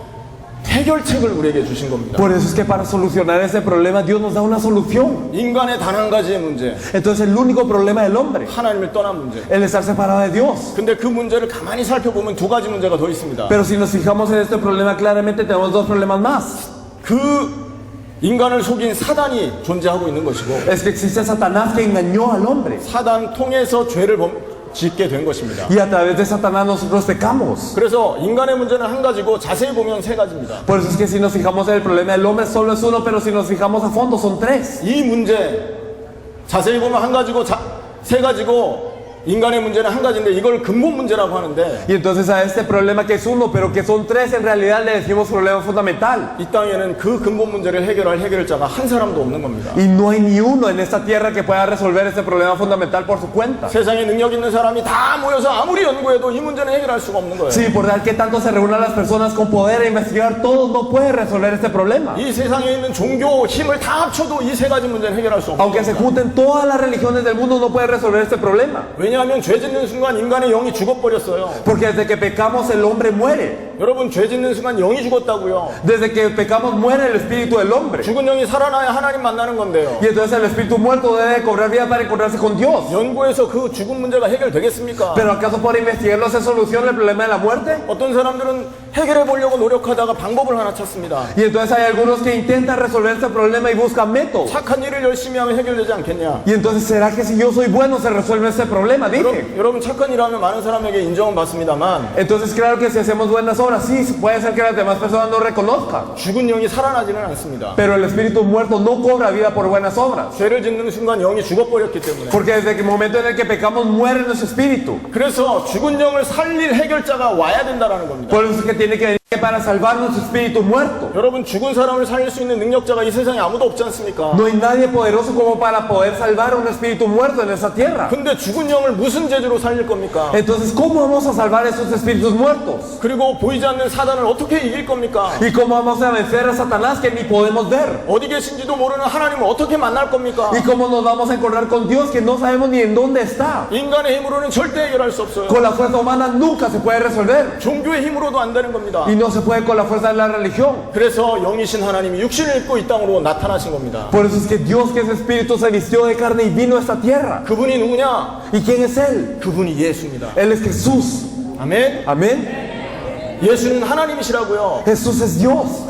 해결책을 우리에게 주신 겁니다. Por eso es que para solucionar ese problema Dios nos da una solución. 인간의 단 한 가지의 문제, Entonces el único problema del hombre, 하나님을 떠난 문제. el estar separado de Dios. 근데 그 문제를 가만히 살펴보면 두 가지 문제가 더 있습니다. Pero si nos fijamos en este problema claramente tenemos dos problemas más. 그 인간을 속인 사단이 존재하고 있는 것이고 Es que existe Satanás que engañó al hombre. 사단 통해서 죄를 짓게 된 것입니다. Y a través de Satanás nosotros pecamos. 그래서 인간의 문제는 한 가지고 자세히 보면 세 가지입니다. Por eso es que si nos fijamos en el problema del hombre solo es uno, pero si nos fijamos a fondo son tres. 이 문제 자세히 보면 한 가지고 세 가지고 인간의 문제는 한 가지인데 이걸 근본 문제라고 하는데 Y entonces a este problema que es uno, pero que son tres, en realidad le decimos problema fundamental. 이 땅에는 그 근본 문제를 해결할 해결자가 한 사람도 없는 겁니다. Y no hay ni uno en esta tierra que pueda resolver este problema fundamental por su cuenta. 세상에 능력 있는 사람이 다 모여서 아무리 연구해도 이 문제는 해결할 수가 없는 거예요. Sí, por tal que tanto se reúnan las personas con poder a investigar, todos no pueden resolver este problema. 이 세상에 있는 종교 힘을 다 합쳐도 이 세 가지 문제는 해결할 수 없는 Aunque se 겁니다. junten todas las religiones del mundo, no pueden resolver este problema. 왜냐하면 죄 짓는 순간 인간의 영이 죽어버렸어요. Porque desde que pecamos el hombre muere. 여러분 죄 짓는 순간 영이 죽었다고요. Desde que pecamos muere el espíritu del hombre. 죽은 영이 살아나야 하나님 만나는 건데요. Y entonces el espíritu muerto debe cobrar vida para encontrarse con Dios. 연구해서 그 죽은 문제가 해결되겠습니까? Pero ¿acaso por investigarlo se soluciona el problema de la muerte? 어떤 사람들은 해결해 보려고 노력하다가 방법을 하나 찾습니다. Y entonces hay algunos que intentan resolver este problema y buscan métodos. 착한 일을 열심히 하면 해결되지 않겠냐? Y entonces ¿será que si yo soy bueno se resuelve este problema? Dije. 여러분 착한 일을 하면 많은 사람에게 인정은 받습니다만 Entonces claro que si hacemos buenas obras, sí, puede ser que las demás personas no reconozcan. 죽은 영이 살아나지는 않습니다. Pero el espíritu muerto no cobra vida por buenas obras. 죄를 짓는 순간 영이 죽어버렸기 때문에 Porque desde el momento en el que pecamos muere nuestro espíritu. 그래서 죽은 영을 살릴 해결자가 와야 된다는 겁니다. Por eso es que tiene que venir para salvar nuestro espíritu muerto. 여러분 죽은 사람을 살릴 수 있는 능력자가 이 세상에 아무도 없지 않습니까? No hay nadie poderoso como para poder salvar a un espíritu muerto en esa tierra. 근데 죽은 영을 무슨 재주로 살릴 겁니까? Entonces, ¿cómo vamos a salvar a esos espíritus muertos? 그리고 보이지 않는 사단을 어떻게 이길 겁니까? ¿Y cómo vamos a vencer a Satanás que ni podemos ver? 어디 계신지도 모르는 하나님을 어떻게 만날 겁니까? ¿Y cómo nos vamos a encontrar con Dios que no sabemos ni en dónde está? 인간의 힘으로는 절대 해결할 수 없어요. Con la fuerza humana nunca se puede resolver. 종교의 힘으로도 안 되는 겁니다. Y no se puede con la fuerza de la religión. 그래서 영이신 하나님이 육신을 입고 이 땅으로 나타나신 겁니다. Por eso es que Dios, que es espíritu, se vistió de carne y vino a esta tierra. 그분이 누구냐? ¿Y quién es Él? 그분이 예수입니다. Él es Jesús. 아멘. Amén. 예수는 하나님이시라고요. Jesús es Dios.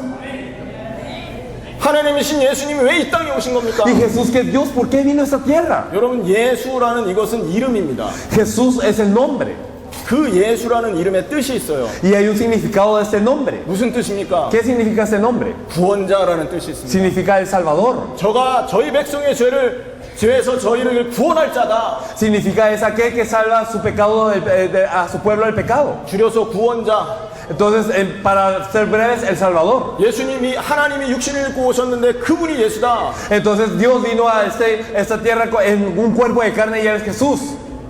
하나님이신 예수님이 왜 이 땅에 오신 겁니까? Y Jesús, que es Dios, ¿por qué vino a esta tierra? 여러분 예수라는 이것은 이름입니다. Jesús es el nombre. 그 예수라는 이름의 뜻이 있어요. Y hay un significado de este nombre. 무슨 뜻입니까? ¿Qué significa este nombre? 구원자라는 뜻이 있습니다. Significa el Salvador. 저희 백성의 죄에서 저희를 구원할 자다. Significa es aquel que salva a su pecado a su pueblo del pecado. 줄여서 구원자. Entonces, para ser breves, el Salvador. 예수님이 하나님이 육신을 입고 오셨는데 그분이 예수다. Entonces Dios vino a esta tierra en un cuerpo de carne y él es Jesús.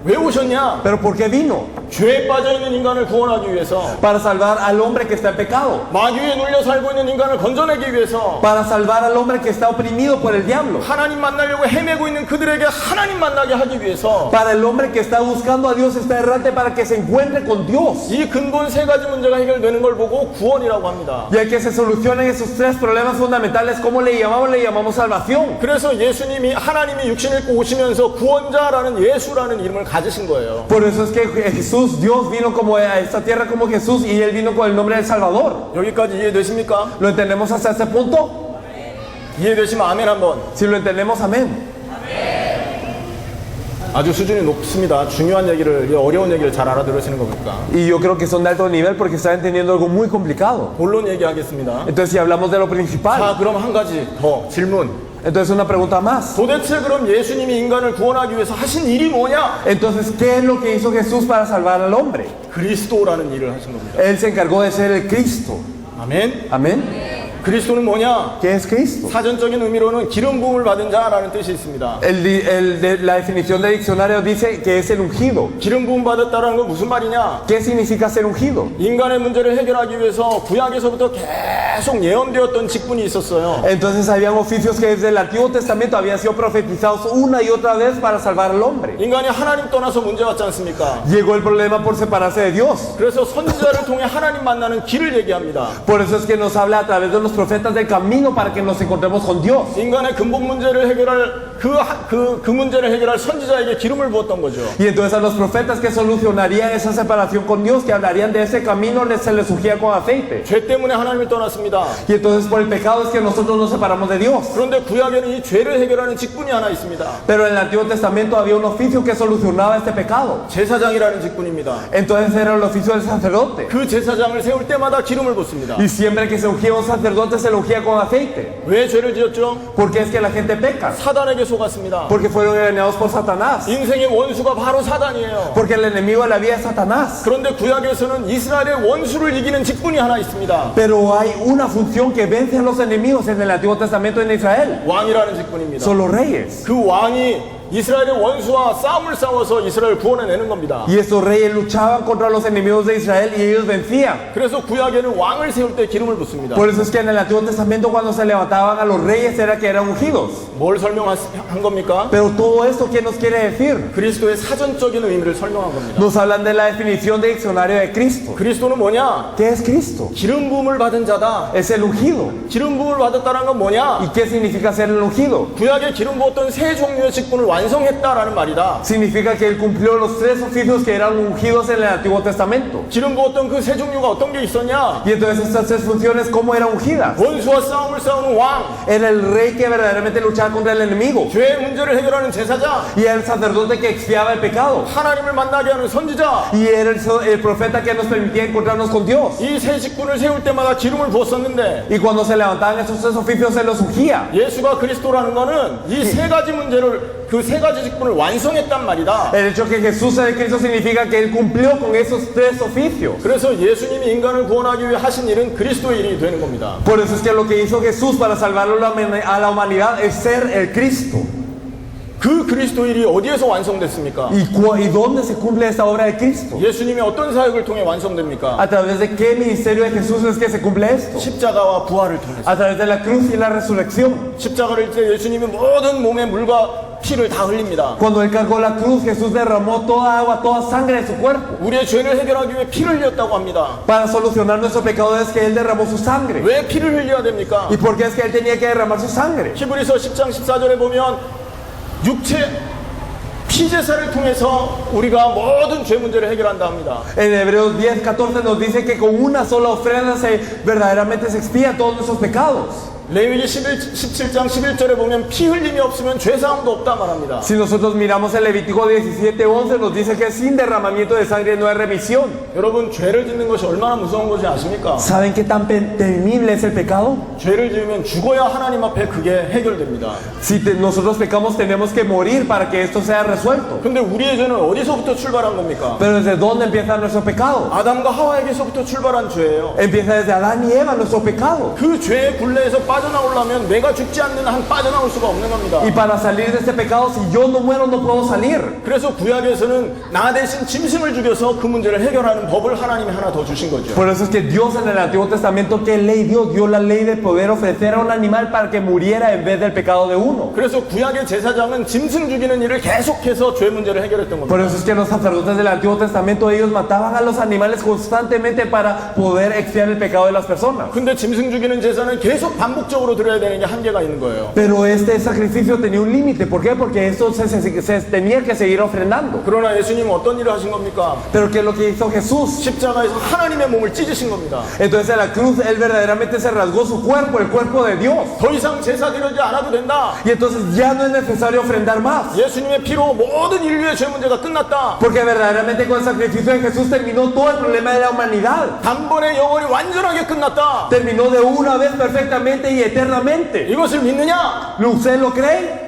왜 오셨냐? ¿Pero por qué vino? 죄에 빠져있는 인간을 구원하기 위해서, Para salvar al hombre que está en pecado. 마귀에 눌려 살고 있는 인간을 건져내기 위해서, Para salvar al hombre que está oprimido por el diablo. 하나님 만나려고 헤매고 있는 그들에게 하나님 만나게 하기 위해서, Para el hombre que está buscando a Dios, está errante, para que se encuentre con Dios. 이 근본 세 가지 문제가 해결되는 걸 보고 구원이라고 합니다. Y al que se solucionen esos tres problemas fundamentales, ¿cómo le llamamos? Le llamamos salvación. 그래서 예수님이 하나님이 육신을 입고 오시면서 구원자라는 예수라는 이름을 가지신 거예요. Por eso es que Jesús, Dios vino como a esta tierra como Jesús y Él vino con el nombre del Salvador. 여기까지 이해되십니까? ¿Lo entendemos hasta ese punto? 이해되시면 아멘 한번. Si lo entendemos, amén. 아주 수준이 높습니다. 중요한 얘기를, 어려운 얘기를 잘 알아들으시는 겁니까? Y yo creo que son de alto nivel porque están entendiendo algo muy complicado. 본론 얘기하겠습니다. Entonces, si hablamos de lo principal, 자, 그럼 한 가지 더 질문. entonces una pregunta más. 도대체 그럼 예수님이 인간을 구원하기 위해서 하신 일이 뭐냐? Entonces, ¿qué es lo que hizo Jesús para salvar al hombre? 그리스도라는 일을 하신 겁니다. Él se encargó de ser el Cristo. 아멘. Amén. 그리스도는 뭐냐? ¿Qué es Cristo? 사전적인 의미로는 기름 부음을 받은 자라는 뜻이 있습니다. La definición del diccionario dice que es el ungido. 기름 부음 받았다라는 건 무슨 말이냐? ¿Qué significa ser ungido? 인간의 문제를 해결하기 위해서 구약에서부터 계속 예언되었던 직분이 있었어요. Entonces habían oficios que desde el Antiguo Testamento habían sido profetizados una y otra vez para salvar al hombre. 인간이 하나님 떠나서 문제 왔지 않습니까? Llegó el problema por separarse de Dios. 그래서 선지자를 통해 하나님 만나는 길을 얘기합니다. Por eso es que nos habla a través de los profetas del camino para que nos encontremos con Dios. 인간의 근본 문제를 해결할 그 문제를 해결할 선지자에게 기름을 부었던 거죠. Y entonces a los profetas que solucionarían esa separación con Dios, que hablarían de ese camino, se les ungía con aceite. 죄 때문에 하나님을 떠났습니다. Y entonces por el pecado es que nosotros nos separamos de Dios. 그런데 구약에는 이 죄를 해결하는 직분이 하나 있습니다. Pero en el Antiguo Testamento había un oficio que solucionaba este pecado. 제사장이라는 직분입니다. Entonces era el oficio del sacerdote. 그 제사장을 세울 때마다 기름을 붓습니다. Y siempre que se ungía un sacerdote se le ungía con aceite. 왜 죄를 지었죠? Porque es que la gente peca. 사단에게 속았습니다. Porque fueron engañados por Satanás. 인생의 원수가 바로 사단이에요. Porque el enemigo de la vida es Satanás. 그런데 구약에서는 이스라엘의 원수를 이기는 직분이 하나 있습니다. Pero hay una función que vence a los enemigos en el Antiguo Testamento en Israel. 왕이라는 직분입니다. Son los reyes. 그 왕이 이스라엘의 원수와 싸움을 싸워서 이스라엘을 구원해내는 겁니다. Y estos reyes luchaban contra los enemigos de Israel y ellos vencían. 그래서 구약에는 왕을 세울 때 기름을 붓습니다. Por eso es que en el Antiguo Testamento cuando se levantaban a los reyes era que eran ungidos. 뭘 설명한 겁니까? Pero todo esto, ¿qué nos quiere decir? 그리스도의 사전적인 의미를 설명한 겁니다. Nos hablan de la definición de diccionario de Cristo. 그리스도는 뭐냐? ¿Qué es Cristo? 기름 부음을 받은 자다. Es el ungido. 기름 부음을 받았다는 건 뭐냐? ¿Y qué significa ser el ungido? 구약에 기름 부었던 세 종류의 직분을 완성했다라는 말이다. Significa que él cumplió los tres oficios que eran ungidos en el Antiguo Testamento. 기름 부었던 그 세 종류가 어떤 게 있었냐? Y entonces estas tres funciones, ¿cómo eran ungidas? 원수와 싸움을 싸우는 왕, Era el rey que verdaderamente luchaba contra el enemigo. 죄의 문제를 해결하는 제사장, Y era el sacerdote que expiaba el pecado. 하나님을 만나게 하는 선지자. Y era el profeta que nos permitía encontrarnos con Dios. 이 세 직분을 세울 때마다 기름을 부었었는데 Y cuando se levantaban esos tres oficios se los ungía. 예수가 그리스도라는 거는 이 세 가지 문제를 그 세 가지 직분을 완성했단 말이다. El hecho que Jesús es el Cristo significa que él cumplió con esos tres oficios. 그래서 예수님이 인간을 구원하기 위해 하신 일은 그리스도의 일이 되는 겁니다. Por eso es que lo que hizo Jesús para salvar a la humanidad es ser el Cristo. 그 그리스도 일이 어디에서 완성됐습니까? ¿Y dónde se cumple esta obra de Cristo? 예수님이 어떤 사역을 통해 완성됩니까? ¿A través de qué ministerio de Jesús es que se cumple esto? 십자가와 부활을 통해서. A través de la cruz y la resurrección. 십자가를 때 예수님이 모든 몸의 물과 피를 다 흘립니다. Cuando él cargó la cruz, Jesús derramó toda agua, toda sangre de su cuerpo. 우리의 죄를 해결하기 위해 피를 흘렸다고 합니다. Para solucionar nuestro pecado es que él derramó su sangre. 왜 피를 흘려야 됩니까? ¿Y por qué es que él tenía que derramar su sangre? 히브리서 10장 14절에 보면 육체 피제사를 통해서 우리가 모든 죄 문제를 해결한다 합니다. En Hebreos 10:14 nos dice que con una sola ofrenda verdaderamente se expía todos nuestros pecados. 레위기 17장 11절에 보면 피 흘림이 없으면 죄사함도 없다 말합니다. Si nosotros miramos el Levítico 17:11 nos dice que sin derramamiento de sangre no hay remisión. 여러분 죄를 짓는 것이 얼마나 무서운 것인지 아십니까? ¿Saben qué tan temible es el pecado? 죄를 지으면 죽어야 하나님 앞에 그게 해결됩니다. Si nosotros pecamos tenemos que morir para que esto sea resuelto. 근데 우리의 죄는 어디서부터 출발한 겁니까? Pero ¿desde dónde empieza nuestro pecado? 아담과 하와에게서부터 출발한 죄예요. Empieza desde Adán y Eva nuestro pecado. 그 죄의 굴레에서 빠져나오려면 내가 죽지 않는 한 빠져나올 수가 없는 겁니다. Y para salir de este pecado, si yo no muero no puedo salir. 그래서 구약에서는 나 대신 짐승을 죽여서 그 문제를 해결하는 법을 하나님이 하나 더 주신 거죠. Por eso es que Dios en el Antiguo Testamento, ¿qué ley dio? Dio la ley de poder ofrecer a un animal para que muriera en vez del pecado de uno. 그래서 구약의 제사장은 짐승 죽이는 일을 계속해서 죄 문제를 해결했던 겁니다. Por eso es que los sacerdotes del Antiguo Testamento ellos mataban a los animales constantemente para poder expiar el pecado de las personas. 근데 짐승 죽이는 제사는 계속 반복적으로 드려야 되는 게 한계가 있는 거예요. Pero este sacrificio tenía un límite. ¿Por qué? Porque esto se tenía que seguir ofrendando. 그러나 예수님은 어떤 일을 하신 겁니까? Pero ¿qué es lo que hizo Jesús? 십자가에서 하나님의 몸을 찢으신 겁니다. Entonces en la cruz él verdaderamente se rasgó su cuerpo, el cuerpo de Dios. 더 이상 제사 드리지 않아도 된다. Y entonces ya no es necesario ofrendar más. 예수님의 피로 모든 인류의 죄 문제가 끝났다. Porque verdaderamente con el sacrificio de Jesús terminó todo el problema de la humanidad. 단번에 영원히 완전하게 끝났다. Terminó de una vez perfectamente y eternamente. 이것을 믿느냐? ¿Usted lo cree?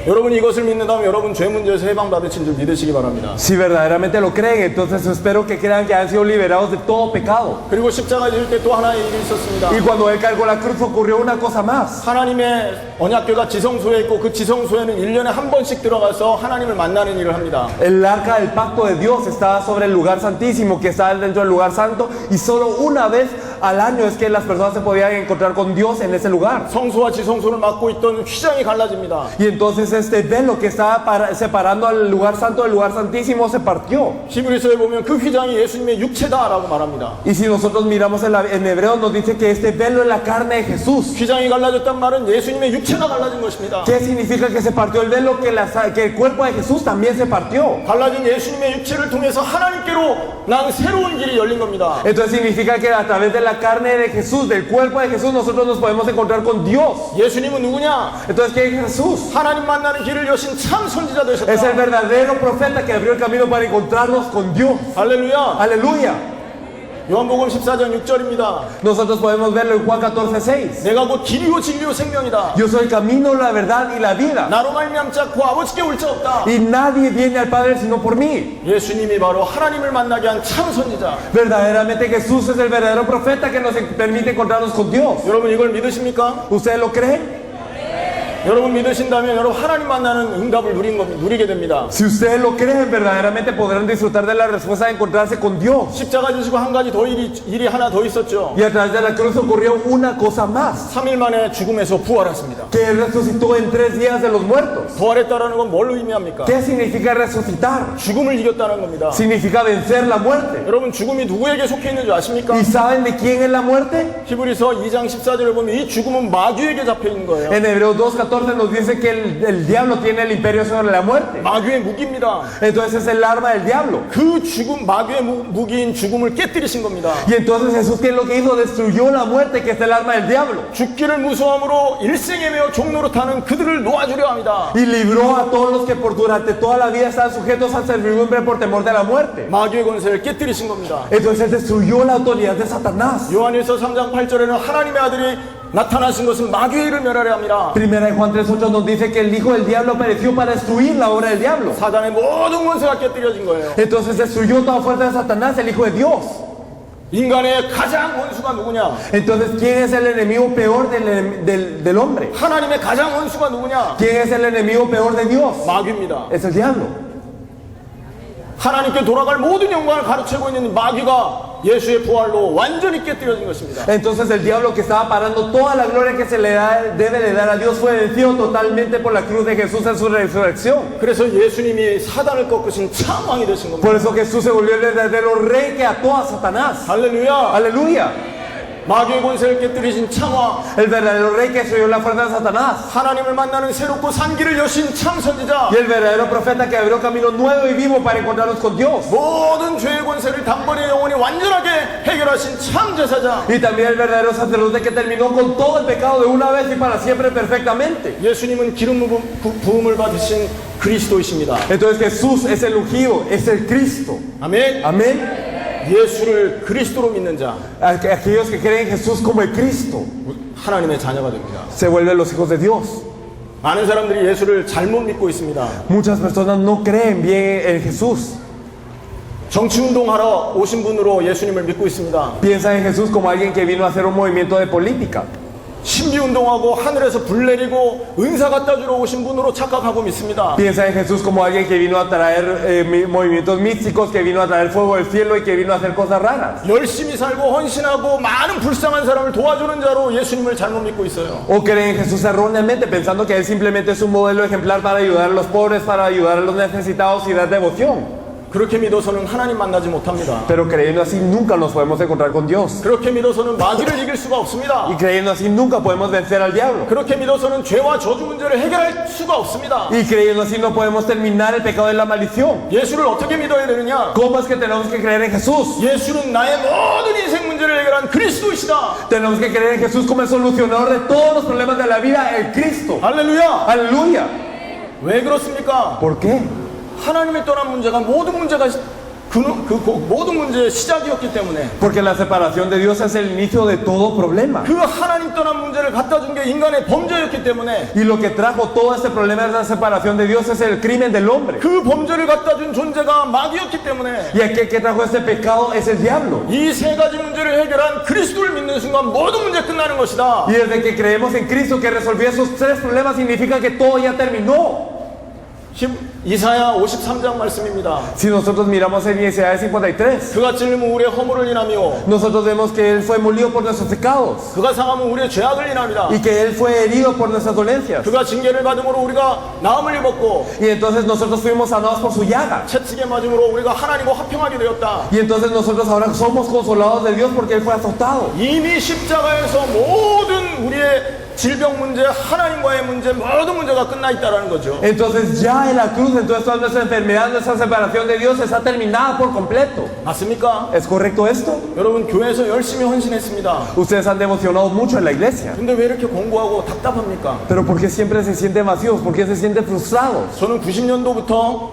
여러분이 이것을 믿는다면 여러분 죄 문제에서 해방받으신 줄 믿으시기 바랍니다. Si verdaderamente lo creen, entonces espero que crean que han sido liberados de todo pecado. 그리고 십자가 지을 때 또 하나의 일이 있었습니다. Y cuando él cargó la cruz ocurrió una cosa más. 하나님의 언약궤가 지성소에 있고 그 지성소에는 1년에 한 번씩 들어가서 하나님을 만나는 일을 합니다. El arca del pacto de Dios estaba sobre el lugar santísimo, que estaba dentro del lugar santo, y solo una vez al año es que las personas se podían encontrar con Dios en ese lugar. 성소와 지성소를 막고 있던 휘장이 갈라집니다. Y entonces este velo que estaba separando al lugar santo del lugar santísimo se partió. 히브리서에 보면 그 휘장이 예수님의 육체다라고 말합니다. Y si nosotros miramos en hebreo nos dice que este velo es la carne de Jesús. 휘장이 갈라졌단 말은 예수님의 육체가 갈라진 것입니다. ¿Qué significa que se partió el velo? Que el cuerpo de Jesús también se partió. 갈라진 예수님의 육체를 통해서 하나님께로 난 새로운 길이 열린 겁니다. Entonces significa que a través de la carne de Jesús, del cuerpo de Jesús, nosotros nos podemos encontrar con Dios. 예수님은 누구냐? Entonces, ¿qué es Jesús? 하나님 만나는 길을 여신 참 선지자 되셨다. Es el verdadero profeta que abrió el camino para encontrarnos con Dios. 할렐루야. Aleluya. 요한복음 14장 6절입니다. Nosotros podemos verlo en Juan 14:6. 내가 곧 길이요 진리요 생명이다. Yo soy el camino, la verdad y la vida. 나로 말미암지 않고 아버지께 올 자 없다. Y nadie viene al Padre sino por mí. 예수님이 바로 하나님을 만나게 한 참 선지자. Verdaderamente Jesús es el verdadero profeta que nos permite encontrarnos con Dios. 여러분 이걸 믿으십니까? ¿Ustedes lo creen? 여러분 믿으신다면 여러분 하나님 만나는 응답을 누리게 됩니다. Si ustedes lo creen, verdaderamente podrán disfrutar de la respuesta de encontrarse con Dios. 십자가 지시고 한 가지 더 일이 하나 더 있었죠. Y a través de la cruz ocurrió una cosa más. 3일 만에 죽음에서 부활했습니다. Que Él resucitó en 3 días de los muertos. 부활했다라는 건 뭘 의미합니까? ¿Qué significa resucitar? 죽음을 이겼다는 겁니다. Significa vencer la muerte. 여러분 죽음이 누구에게 속해 있는 줄 아십니까? ¿Y saben de quién es la muerte? 히브리서 2장 14절을 보면 이 죽음은 마귀에게 잡혀 있는 거예요. En Hebreos 2:14 nos dice que el diablo tiene el imperio sobre la muerte. 마귀의 무기입니다. Entonces es el arma del diablo. 그 죽음, 마귀의 무기인 죽음을 깨뜨리신 겁니다. Y entonces Jesús, ¿qué es lo que hizo? Destruyó la muerte, que es el arma del diablo. 죽기를 무서함으로 일생에 매어 종로로 타는 그들을 놓아주려 합니다. Y libró a todos los que durante toda la vida están sujetos a servidumbre por temor de la muerte. 마귀의 권세를 깨뜨리신 겁니다. Entonces Él destruyó la autoridad de Satanás. 요한일서 3장 8절에는 하나님의 아들이 나타나신 것은 마귀의 일을 멸하려 합니다. Primera de Juan 3:8 nos dice que el hijo del diablo apareció para destruir la obra del diablo. 사단의 모든 권세가 깨뜨려진 거예요. Entonces destruyó toda fuerza de Satanás, el hijo de Dios. 인간의 가장 원수가 누구냐? Entonces, ¿quién es el enemigo peor del hombre? 하나님의 가장 원수가 누구냐? ¿Quién es el enemigo peor de Dios? 마귀입니다. Es el diablo. 하나님께 돌아갈 모든 영광을 가르치고 있는 마귀가 예수의 부활로 완전히 깨뜨려진 것입니다. Entonces el diablo que estaba parando toda la gloria que se le debe de dar a Dios fue vencido totalmente por la cruz de Jesús en su resurrección. 그래서 예수님이 사단을 꺾으신 참 왕이 되신 겁니다. Por eso Jesús se volvió el verdadero rey que ató a Satanás. 할렐루야. Aleluya. 마귀의 권세를 깨뜨리신 참왕, El verdadero rey que destruyó la fuerza de Satanás. 하나님을 만나는 새롭고 산 길을 여신 참 선지자, Y el verdadero profeta que abrió camino nuevo y vivo para encontrarnos con Dios. 모든 죄의 권세를 단번에 영원히 완전하게 해결하신 참 제사장, Y también el verdadero sacerdote que terminó con todo el pecado de una vez y para siempre perfectamente. 예수님은 기름 부음을 받으신 그리스도이십니다. Entonces Jesús es el ungido, es el Cristo. 아멘. Amén. 예수를 그리스도로 믿는 자, Aquellos que creen en Jesús como el Cristo 하나님의 자녀가 됩니다. se vuelven los hijos de Dios. 많은 사람들이 예수를 잘못 믿고 있습니다. Muchas personas no creen bien en Jesús. 정치운동하러 오신 분으로 예수님을 믿고 있습니다. Piensan en Jesús como alguien que vino a hacer un movimiento de política. 신비운동하고 하늘에서 불 내리고 은사 갖다 주러 오신 분으로 착각하고 믿습니다. Piensan en Jesús como alguien que vino a traer movimientos místicos, que vino a traer fuego del cielo y que vino a hacer cosas raras. 열심히 살고 헌신하고 많은 불쌍한 사람을 도와주는 자로 예수님을 잘못 믿고 있어요. O creen en Jesús erróneamente, pensando que Él simplemente es un modelo ejemplar para ayudar a los pobres, para ayudar a los necesitados y dar devoción. 그렇게 믿어서는 하나님 만나지 못합니다. Pero creyendo así nunca nos podemos encontrar con Dios. 그렇게 믿어서는 마귀를 이길 수가 없습니다. Y creyendo así nunca podemos vencer al diablo. 그렇게 믿어서는 죄와 저주 문제를 해결할 수가 없습니다. Y creyendo así no podemos terminar el pecado de la maldición. 예수를 어떻게 믿어야 되느냐? ¿Cómo es que tenemos que creer en Jesús? 예수는 나의 모든 인생 문제를 해결한 그리스도이시다. Tenemos que creer en Jesús como el solucionador de todos los problemas de la vida, el Cristo. 할렐루야. Aleluya. 왜 그렇습니까? ¿Por qué? 하나님을 떠난 문제가 모든 문제가 모든 문제의 시작이었기 때문에 Porque la separación de Dios es el inicio de todo problema. 그 하나님 떠난 문제를 갖다 준 게 인간의 범죄였기 때문에 Y lo que trajo todo este problema de la separación de Dios es el crimen del hombre. 그 범죄를 갖다 준 존재가 마귀였기 때문에 Y aquel que trajo este pecado es el diablo. 이 세 가지 문제를 해결한 그리스도를 믿는 순간 모든 문제 끝나는 것이다. Y desde que creemos en Cristo que resolvió esos 3 problemas significa que todo ya terminó. 이사야 53장 말씀입니다. Si nosotros miramos en Isaías 53, 그가 찔림은 우리의 허물을 인하며 nosotros vemos que Él fue molido por nuestros pecados 그가 상함은 우리의 죄악을 인합니다. y que Él fue herido por nuestras dolencias. 그가 징계를 받음으로 우리가 나음을 입었고 Y entonces nosotros fuimos sanados por su llaga. 채찍에 맞음으로 우리가 하나님과 화평하게 되었다. Y entonces nosotros ahora somos consolados de Dios porque Él fue azotado. 이미 십자가에서 모든 우리의 질병 문제, 하나님과의 문제, 모든 문제가 끝나 있다라는 거죠. Entonces ya en la cruz, entonces toda nuestra enfermedad, nuestra separación de Dios está terminada por completo. 맞습니까? ¿Es correcto esto? 여러분 교회에서 열심히 헌신했습니다. Ustedes han devocionado mucho en la iglesia. 근데 왜 이렇게 공고하고 답답합니까? Pero ¿por qué siempre se sienten vacíos? ¿Por qué se sienten frustrados? 저는 90년도부터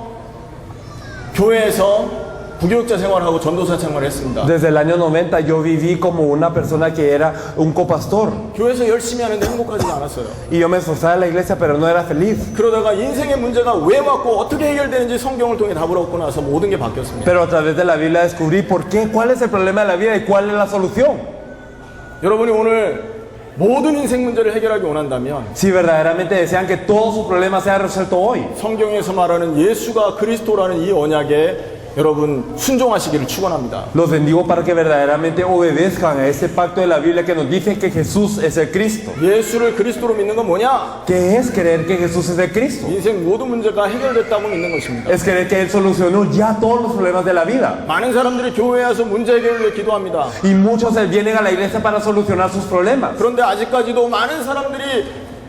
교회에서 부교육자 생활하고 전도사 생활을 했습니다. Desde el año 90 yo viví como una persona que era un copastor. 교회에서 열심히 하는데 행복하지가 않았어요. Y yo me esforzaba en la iglesia, pero no era feliz. 그러다가 인생의 문제가 왜 왔고 어떻게 해결되는지 성경을 통해 답을 얻고 나서 모든 게 바뀌었습니다. Pero a través de la Biblia descubrí por qué, cuál es el problema de la vida y cuál es la solución. 여러분이 오늘 모든 인생 문제를 해결하기 원한다면 Si verdaderamente desean que todo su problema sea resuelto hoy, 성경에서 말하는 예수가 그리스도라는 이 언약에 여러분 순종하시기를 축원합니다. los bendigo para que verdaderamente obedezcan a ese pacto de la Biblia que nos dice que Jesús es el Cristo. 예수를 그리스도로 믿는 건 뭐냐? ¿Qué es creer que Jesús es el Cristo? 인생 모든 문제가 해결됐다고 믿는 것입니다. Es creer que Él solucionó ya todos los problemas de la vida. 많은 사람들이 교회에 와서 문제 해결을 위해 기도합니다. Y muchos vienen a la iglesia para solucionar sus problemas. 그런데 아직까지도 많은 사람들이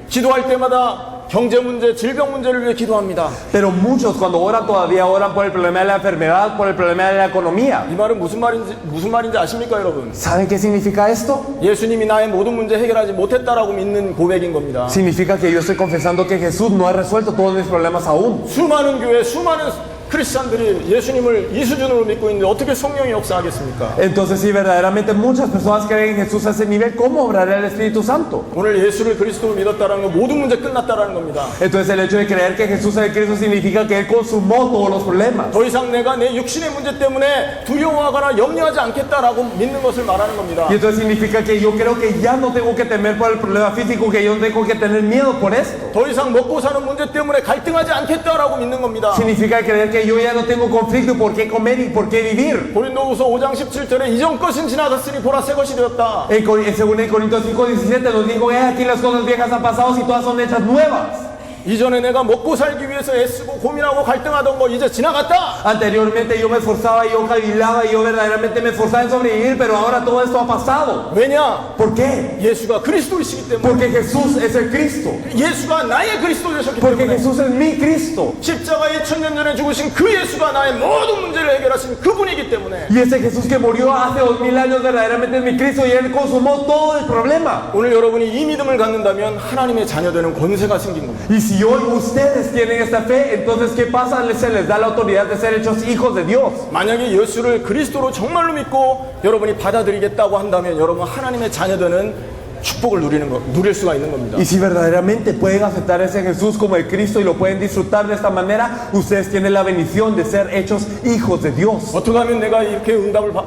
기도할 때마다 경제 문제, 질병 문제를 위해 기도합니다. Pero muchos cuando oran todavía oran por el problema de la enfermedad, por el problema de la economía. 이 말은 무슨 말인지 아십니까, 여러분? ¿Saben qué significa esto? 예수님이 나의 모든 문제 해결하지 못했다라고 믿는 고백인 겁니다. Significa que yo estoy confesando que Jesús no ha resuelto todos mis problemas aún. 수많은 교회, 수많은 크리스찬들이 예수님을 이 수준으로 믿고 있는데 어떻게 성령이 역사하겠습니까? Entonces, si verdaderamente muchas personas creen en Jesús a ese nivel, ¿cómo obrará el Espíritu Santo? 오늘 예수를 그리스도로 믿었다라는 건 모든 문제 끝났다라는 겁니다. Entonces, el hecho de creer que Jesús es el Cristo significa que Él consumó todos los problemas. 더 이상 내가 내 육신의 문제 때문에 두려워하거나 염려하지 않겠다라고 믿는 것을 말하는 겁니다. Y entonces significa que yo creo que ya no tengo que temer por el problema físico, que yo no tengo que tener miedo por esto. 더 이상 먹고 사는 문제 때문에 갈등하지 않겠다라고 믿는 겁니다. Significa creer que yo ya no tengo conflicto y por qué comer y por qué vivir. 고린도후서 5장 17절에 이전 것은 지나갔으니 보라 새 것이 되었다. Según el Corintios 5:17 nos dijo, aquí las cosas viejas han pasado y todas son hechas nuevas. 이전에 내가 먹고 살기 위해서 애쓰고 고민하고 갈등하던 거 이제 지나갔다. Anteriormente yo me esforzaba, yo cavilaba y yo verdaderamente me esforzaba en sobrevivir, pero ahora todo esto ha pasado. 왜냐? ¿Por qué? 예수가 그리스도이시기 때문에. Porque Jesús es el Cristo. 예수가 나의 그리스도 되셨기 Porque 때문에. Jesús es mi Cristo. 십자가에 2000년 전에 죽으신 그 예수가 나의 모든 문제를 해결하신 그분이기 때문에. Y ese Jesús que murió hace 2000 años verdaderamente es mi Cristo y Él consumó todo el problema. 오늘 여러분이 이 믿음을 갖는다면 하나님의 자녀되는 권세가 생긴 겁니다. Y si hoy ustedes tienen esta fe, entonces ¿qué pasa? Se les da la autoridad de ser hechos hijos de Dios. 만약에 예수를 그리스도로 정말로 믿고 여러분이 받아들이겠다고 한다면 여러분 하나님의 자녀되는 축복을 누릴 수가 있는 겁니다. Y si verdaderamente pueden aceptar ese Jesús como el Cristo y lo pueden disfrutar de esta manera, ustedes tienen la bendición de ser hechos hijos de Dios. 어떻게 하면 내가 이렇게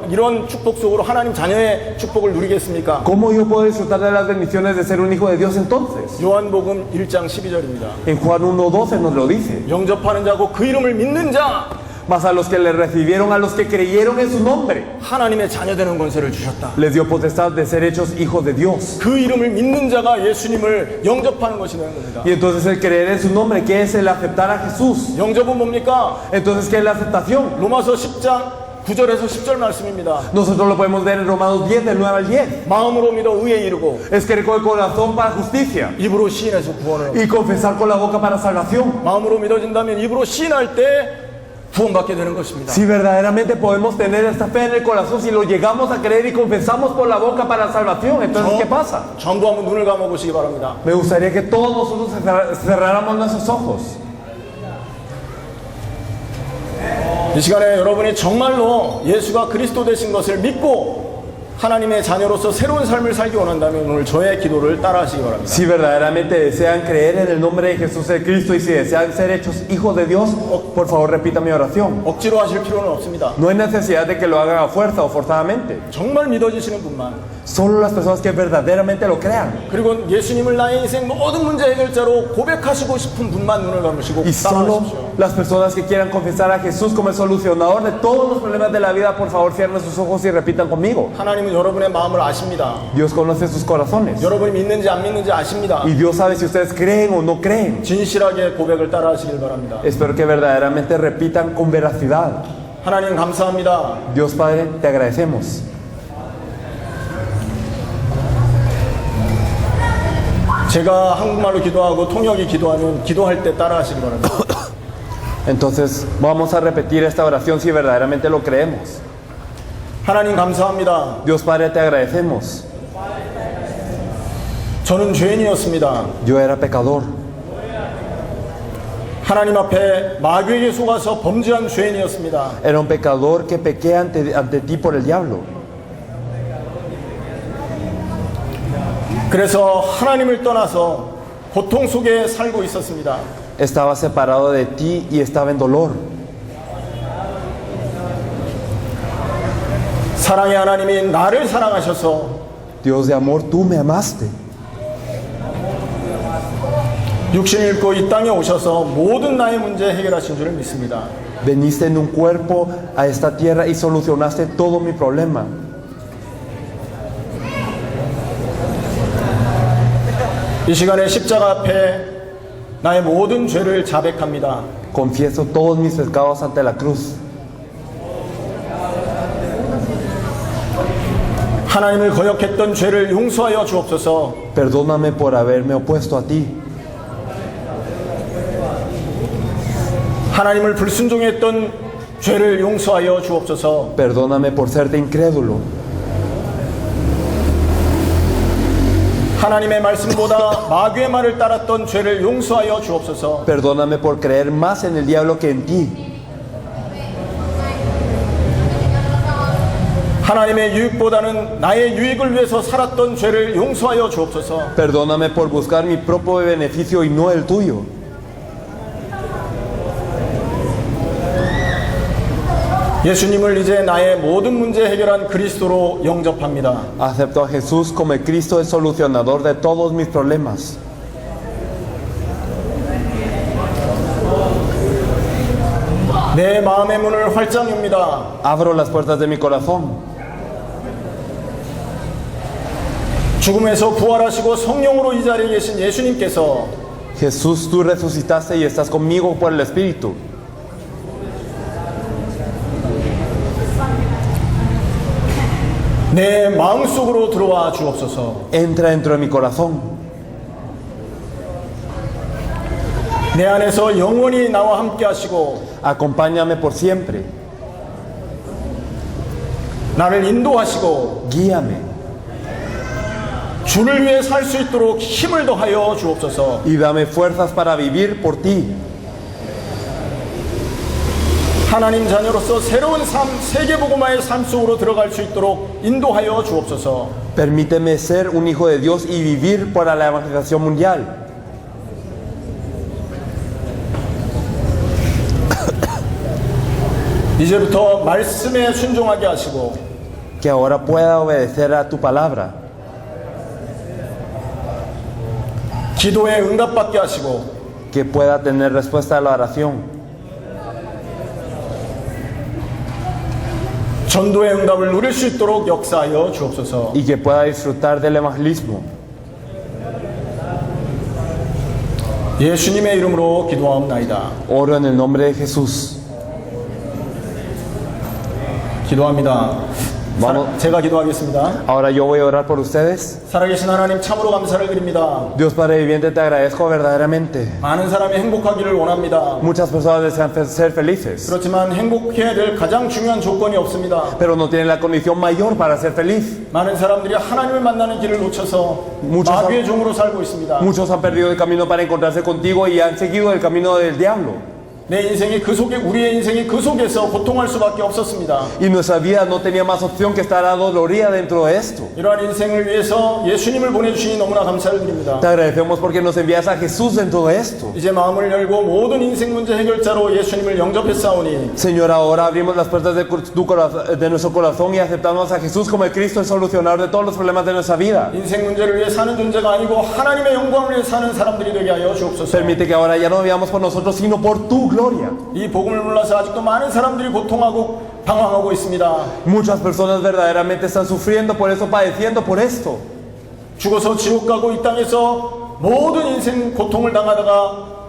이런 축복 속으로 하나님 자녀의 축복을 누리겠습니까? ¿Cómo yo puedo disfrutar de las bendiciones de ser un hijo de Dios entonces? 요한복음 1장 12절입니다. En Juan 1:12 nos lo dice. 영접하는 자고 그 이름을 믿는 자 Mas a los que le recibieron, a los que creyeron en su nombre, 하나님의 자녀되는 권세를 주셨다. les dio potestad de ser hechos hijos de Dios. 그 이름을 믿는 자가 예수님을 영접하는 것이 되는 겁니다. Y entonces el creer en su nombre, ¿qué es el aceptar a Jesús? 영접은 뭡니까? Entonces, ¿qué es la aceptación? 로마서 10장 9절에서 10절 말씀입니다. Nosotros lo podemos ver en Romanos 10, del 9 al 10. 마음으로 믿어 의에 이르고 Es creer con el corazón para justicia 입으로 시인해서 구원을 y confesar con la boca para salvación. 마음으로 믿어진다면 입으로 시인할 때 구원받게 되는 것입니다. Si verdaderamente podemos tener esta fe en el corazón, si lo llegamos a creer y confesamos por la boca para salvación, entonces ¿qué pasa? 전부 한번 눈을 감아보시기 바랍니다. Me gustaría que todos nosotros cerráramos nuestros ojos. 이 시간에 여러분이 정말로 예수가 그리스도 되신 것을 믿고 하나님의 자녀로서 새로운 삶을 살기 원한다면 오늘 저의 기도를 따라하시기 바랍니다. Si verdaderamente desean creer en el nombre de Jesús el Cristo y si desean ser hechos hijos de Dios, por favor repita mi oración. 억지로 하실 필요는 없습니다. No hay necesidad de que lo hagan a fuerza o forzadamente. 정말 믿어지시는 분만, Solo las personas que verdaderamente lo crean. 그리고 예수님을 나의 인생 모든 문제 해결자로 고백하시고 싶은 분만 눈을 감으시고 Y solo 따라하십시오. las personas que quieran confesar a Jesús como el solucionador de todos los problemas de la vida, por favor cierren sus ojos y repitan conmigo. 하나님은 여러분의 마음을 아십니다. Dios conoce sus corazones. 여러분이 믿는지 안 믿는지 아십니다. Y Dios sabe si ustedes creen o no creen. 진실하게 고백을 따라하시길 바랍니다. Espero que verdaderamente repitan con veracidad. 하나님 감사합니다. Dios Padre, te agradecemos. 제가 한국말로 기도하고 통역이 기도하면 기도할 때 따라하시기 바랍니다. Entonces vamos a repetir esta oración si verdaderamente lo creemos. 하나님 감사합니다. Dios Padre, te agradecemos. 저는 죄인이었습니다. Yo era pecador. 하나님 앞에 마귀에게 속아서 범죄한 죄인이었습니다. Era un pecador que pequé ante ti por el diablo. 그래서 하나님을 떠나서 고통 속에 살고 있었습니다. Estaba separado de ti y estaba en dolor. 사랑의 하나님이 나를 사랑하셔서 Dios de amor, tú me amaste. 육신을 입고 이 땅에 오셔서 모든 나의 문제 해결하신 줄을 믿습니다. Veniste en un cuerpo a esta tierra y solucionaste todo mi problema. 이 시간에 십자가 앞에 나의 모든 죄를 자백합니다. Confieso todos mis pecados ante la cruz. 하나님을 거역했던 죄를 용서하여 주옵소서. Perdóname por haberme opuesto a ti. 하나님을 불순종했던 죄를 용서하여 주옵소서. Perdóname por serte incrédulo. 하나님의 말씀보다 마귀의 말을 따랐던 죄를 용서하여 주옵소서. Perdóname por creer más en el diablo que en ti. 하나님의 유익보다는 나의 유익을 위해서 살았던 죄를 용서하여 주옵소서. Perdóname por buscar mi propio beneficio y no el tuyo. 예수님을 이제 나의 모든 문제 해결한 그리스도로 영접합니다. Acepto a Jesús como el Cristo, el solucionador de todos mis problemas. 내 마음의 문을 활짝 엽니다. Abro las puertas de mi corazón. 죽음에서 부활하시고 성령으로 이 자리에 계신 예수님께서 Jesús, tú resucitaste y estás conmigo por el Espíritu. 내 마음속으로 들어와 주옵소서. Entra dentro de mi corazón. 내 안에서 영원히 나와 함께 하시고 Acompáñame por siempre. 나를 인도하시고 Guíame 주를 위해 살 수 있도록 힘을 더하여 주옵소서. y dame fuerzas para vivir por ti. 하나님 자녀로서 새로운 삶, 세계복음화의 삶 속으로 들어갈 수 있도록 인도하여 주옵소서. Permíteme ser un hijo de Dios y vivir para la evangelización mundial. 이제부터 말씀에 순종하게 하시고 Que ahora pueda obedecer a tu palabra. 기도에 응답받게 하시고 Que pueda tener respuesta a la oración. 전도의 응답을 누릴 수 있도록 역사하여 주옵소서. Y que pueda disfrutar del evangelismo. 예수님의 이름으로 기도하옵나이다. Oro en el nombre de Jesús. 기도합니다. 제가 기도하겠습니다. Ahora yo voy a orar por ustedes. 살아계신 하나님 참으로 감사를 드립니다. Dios Padre Viviente, te agradezco verdaderamente. 많은 사람이 행복하기를 원합니다. Muchas personas desean ser felices, 그렇지만 행복해야 될 가장 중요한 조건이 없습니다. pero no tienen la condición mayor para ser feliz. 많은 사람들이 하나님을 만나는 길을 놓쳐서 Muchos 마귀의 종으로 살고 있습니다. Muchos han perdido el camino para encontrarse contigo y han seguido el camino del diablo. 내 인생이 그 속에 우리의 인생이 그 속에서 고통할 수밖에 없었습니다. Y nuestra vida no tenía más opción que estar adolorida dentro de esto. 이러한 인생을 위해서 예수님을 보내주시니 너무나 감사를 드립니다. Te agradecemos porque nos envías a Jesús dentro de esto. 이제 마음을 열고 모든 인생 문제 해결자로 예수님을 영접했사오니 Señor, ahora abrimos las puertas de nuestro corazón y aceptamos a Jesús como el Cristo, el solucionador de todos los problemas de nuestra vida. 인생 문제를 위해 사는 존재가 아니고 하나님의 영광을 위해 사는 사람들이 되게 하여 주옵소서. Permite que ahora ya no vivamos por nosotros, sino por tu gloria. 이 복음을 몰라서 아직도 많은 사람들이 고통하고 방황하고 있습니다. Muchas personas verdaderamente están sufriendo por eso, padeciendo por esto. 죽어서 지옥 가고 이 땅에서 모든 인생 고통을 당하다가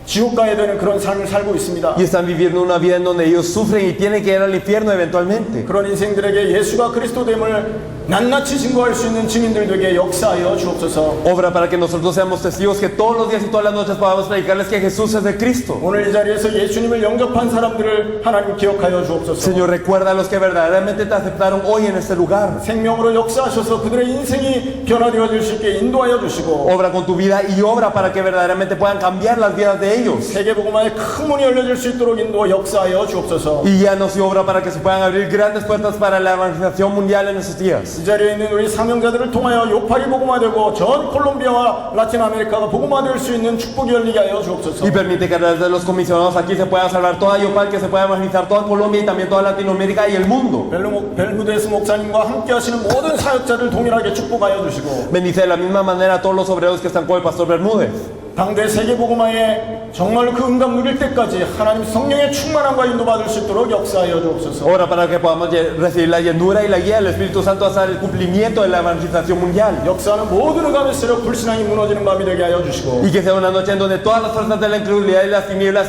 지옥 가야 되는 그런 삶을 살고 있습니다. Y están viviendo una vida en donde ellos sufren y tienen que ir al infierno eventualmente. 그런 인생들에게 예수가 그리스도됨을 낱낱이 증거할 수 있는 증인들 되게 역사하여 주옵소서. Obra para que nosotros seamos testigos que todos los días y todas las noches podamos predicarles que Jesús es el Cristo. 오늘 이 자리에서 예수님을 영접한 사람들을 하나님 기억하여 주옵소서. Señor, recuerda a los que verdaderamente te aceptaron hoy en este lugar. 생명으로 역사하셔서 그들의 인생이 변화되어질 수 있게 인도하여 주시고 Obra con tu vida y obra para que verdaderamente puedan cambiar las vidas de ellos. 세계복음화의 큰 문이 열려질 수 있도록 인도 역사하여 주옵소서. Y guíanos y obra para que se puedan abrir grandes puertas para la evangelización mundial en estos días. 이 자리에 있는 우리 사명자들을 통하여 요파리 복음화되고 전 콜롬비아와 라틴 아메리카가 복음화될 수 있는 축복이 열리게 하여 주옵소서. Y permite que a través de los comisionados aquí se pueda salvar toda Yopal, que se pueda evangelizar toda Colombia y también toda Latinoamérica y el mundo. 벨무데스 목사님과 함께 하시는 모든 사역자들 동일하게 축복하여 주시고 Bendice de la misma manera a todos los obreros que están con el pastor Bermúdez. 당대 세계복음화에 정말 그 응답 누릴 때까지 하나님 성령의 충만함과 인도받을 수 있도록 역사하여 주옵소서. Ora para que podamos recibir la llenura y la guía del Espíritu Santo hasta el cumplimiento de la evangelización mundial. 역사하는 모든 응답의 세력 불신앙이 무너지는 밤이 되게 하여 주시고 Y que sea una noche en donde todas las fuerzas de la incredulidad y las tinieblas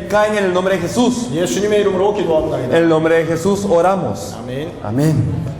caen en el nombre de Jesús. 예수님의 이름으로 기도합니다. En el nombre de Jesús oramos. 아멘. Amén.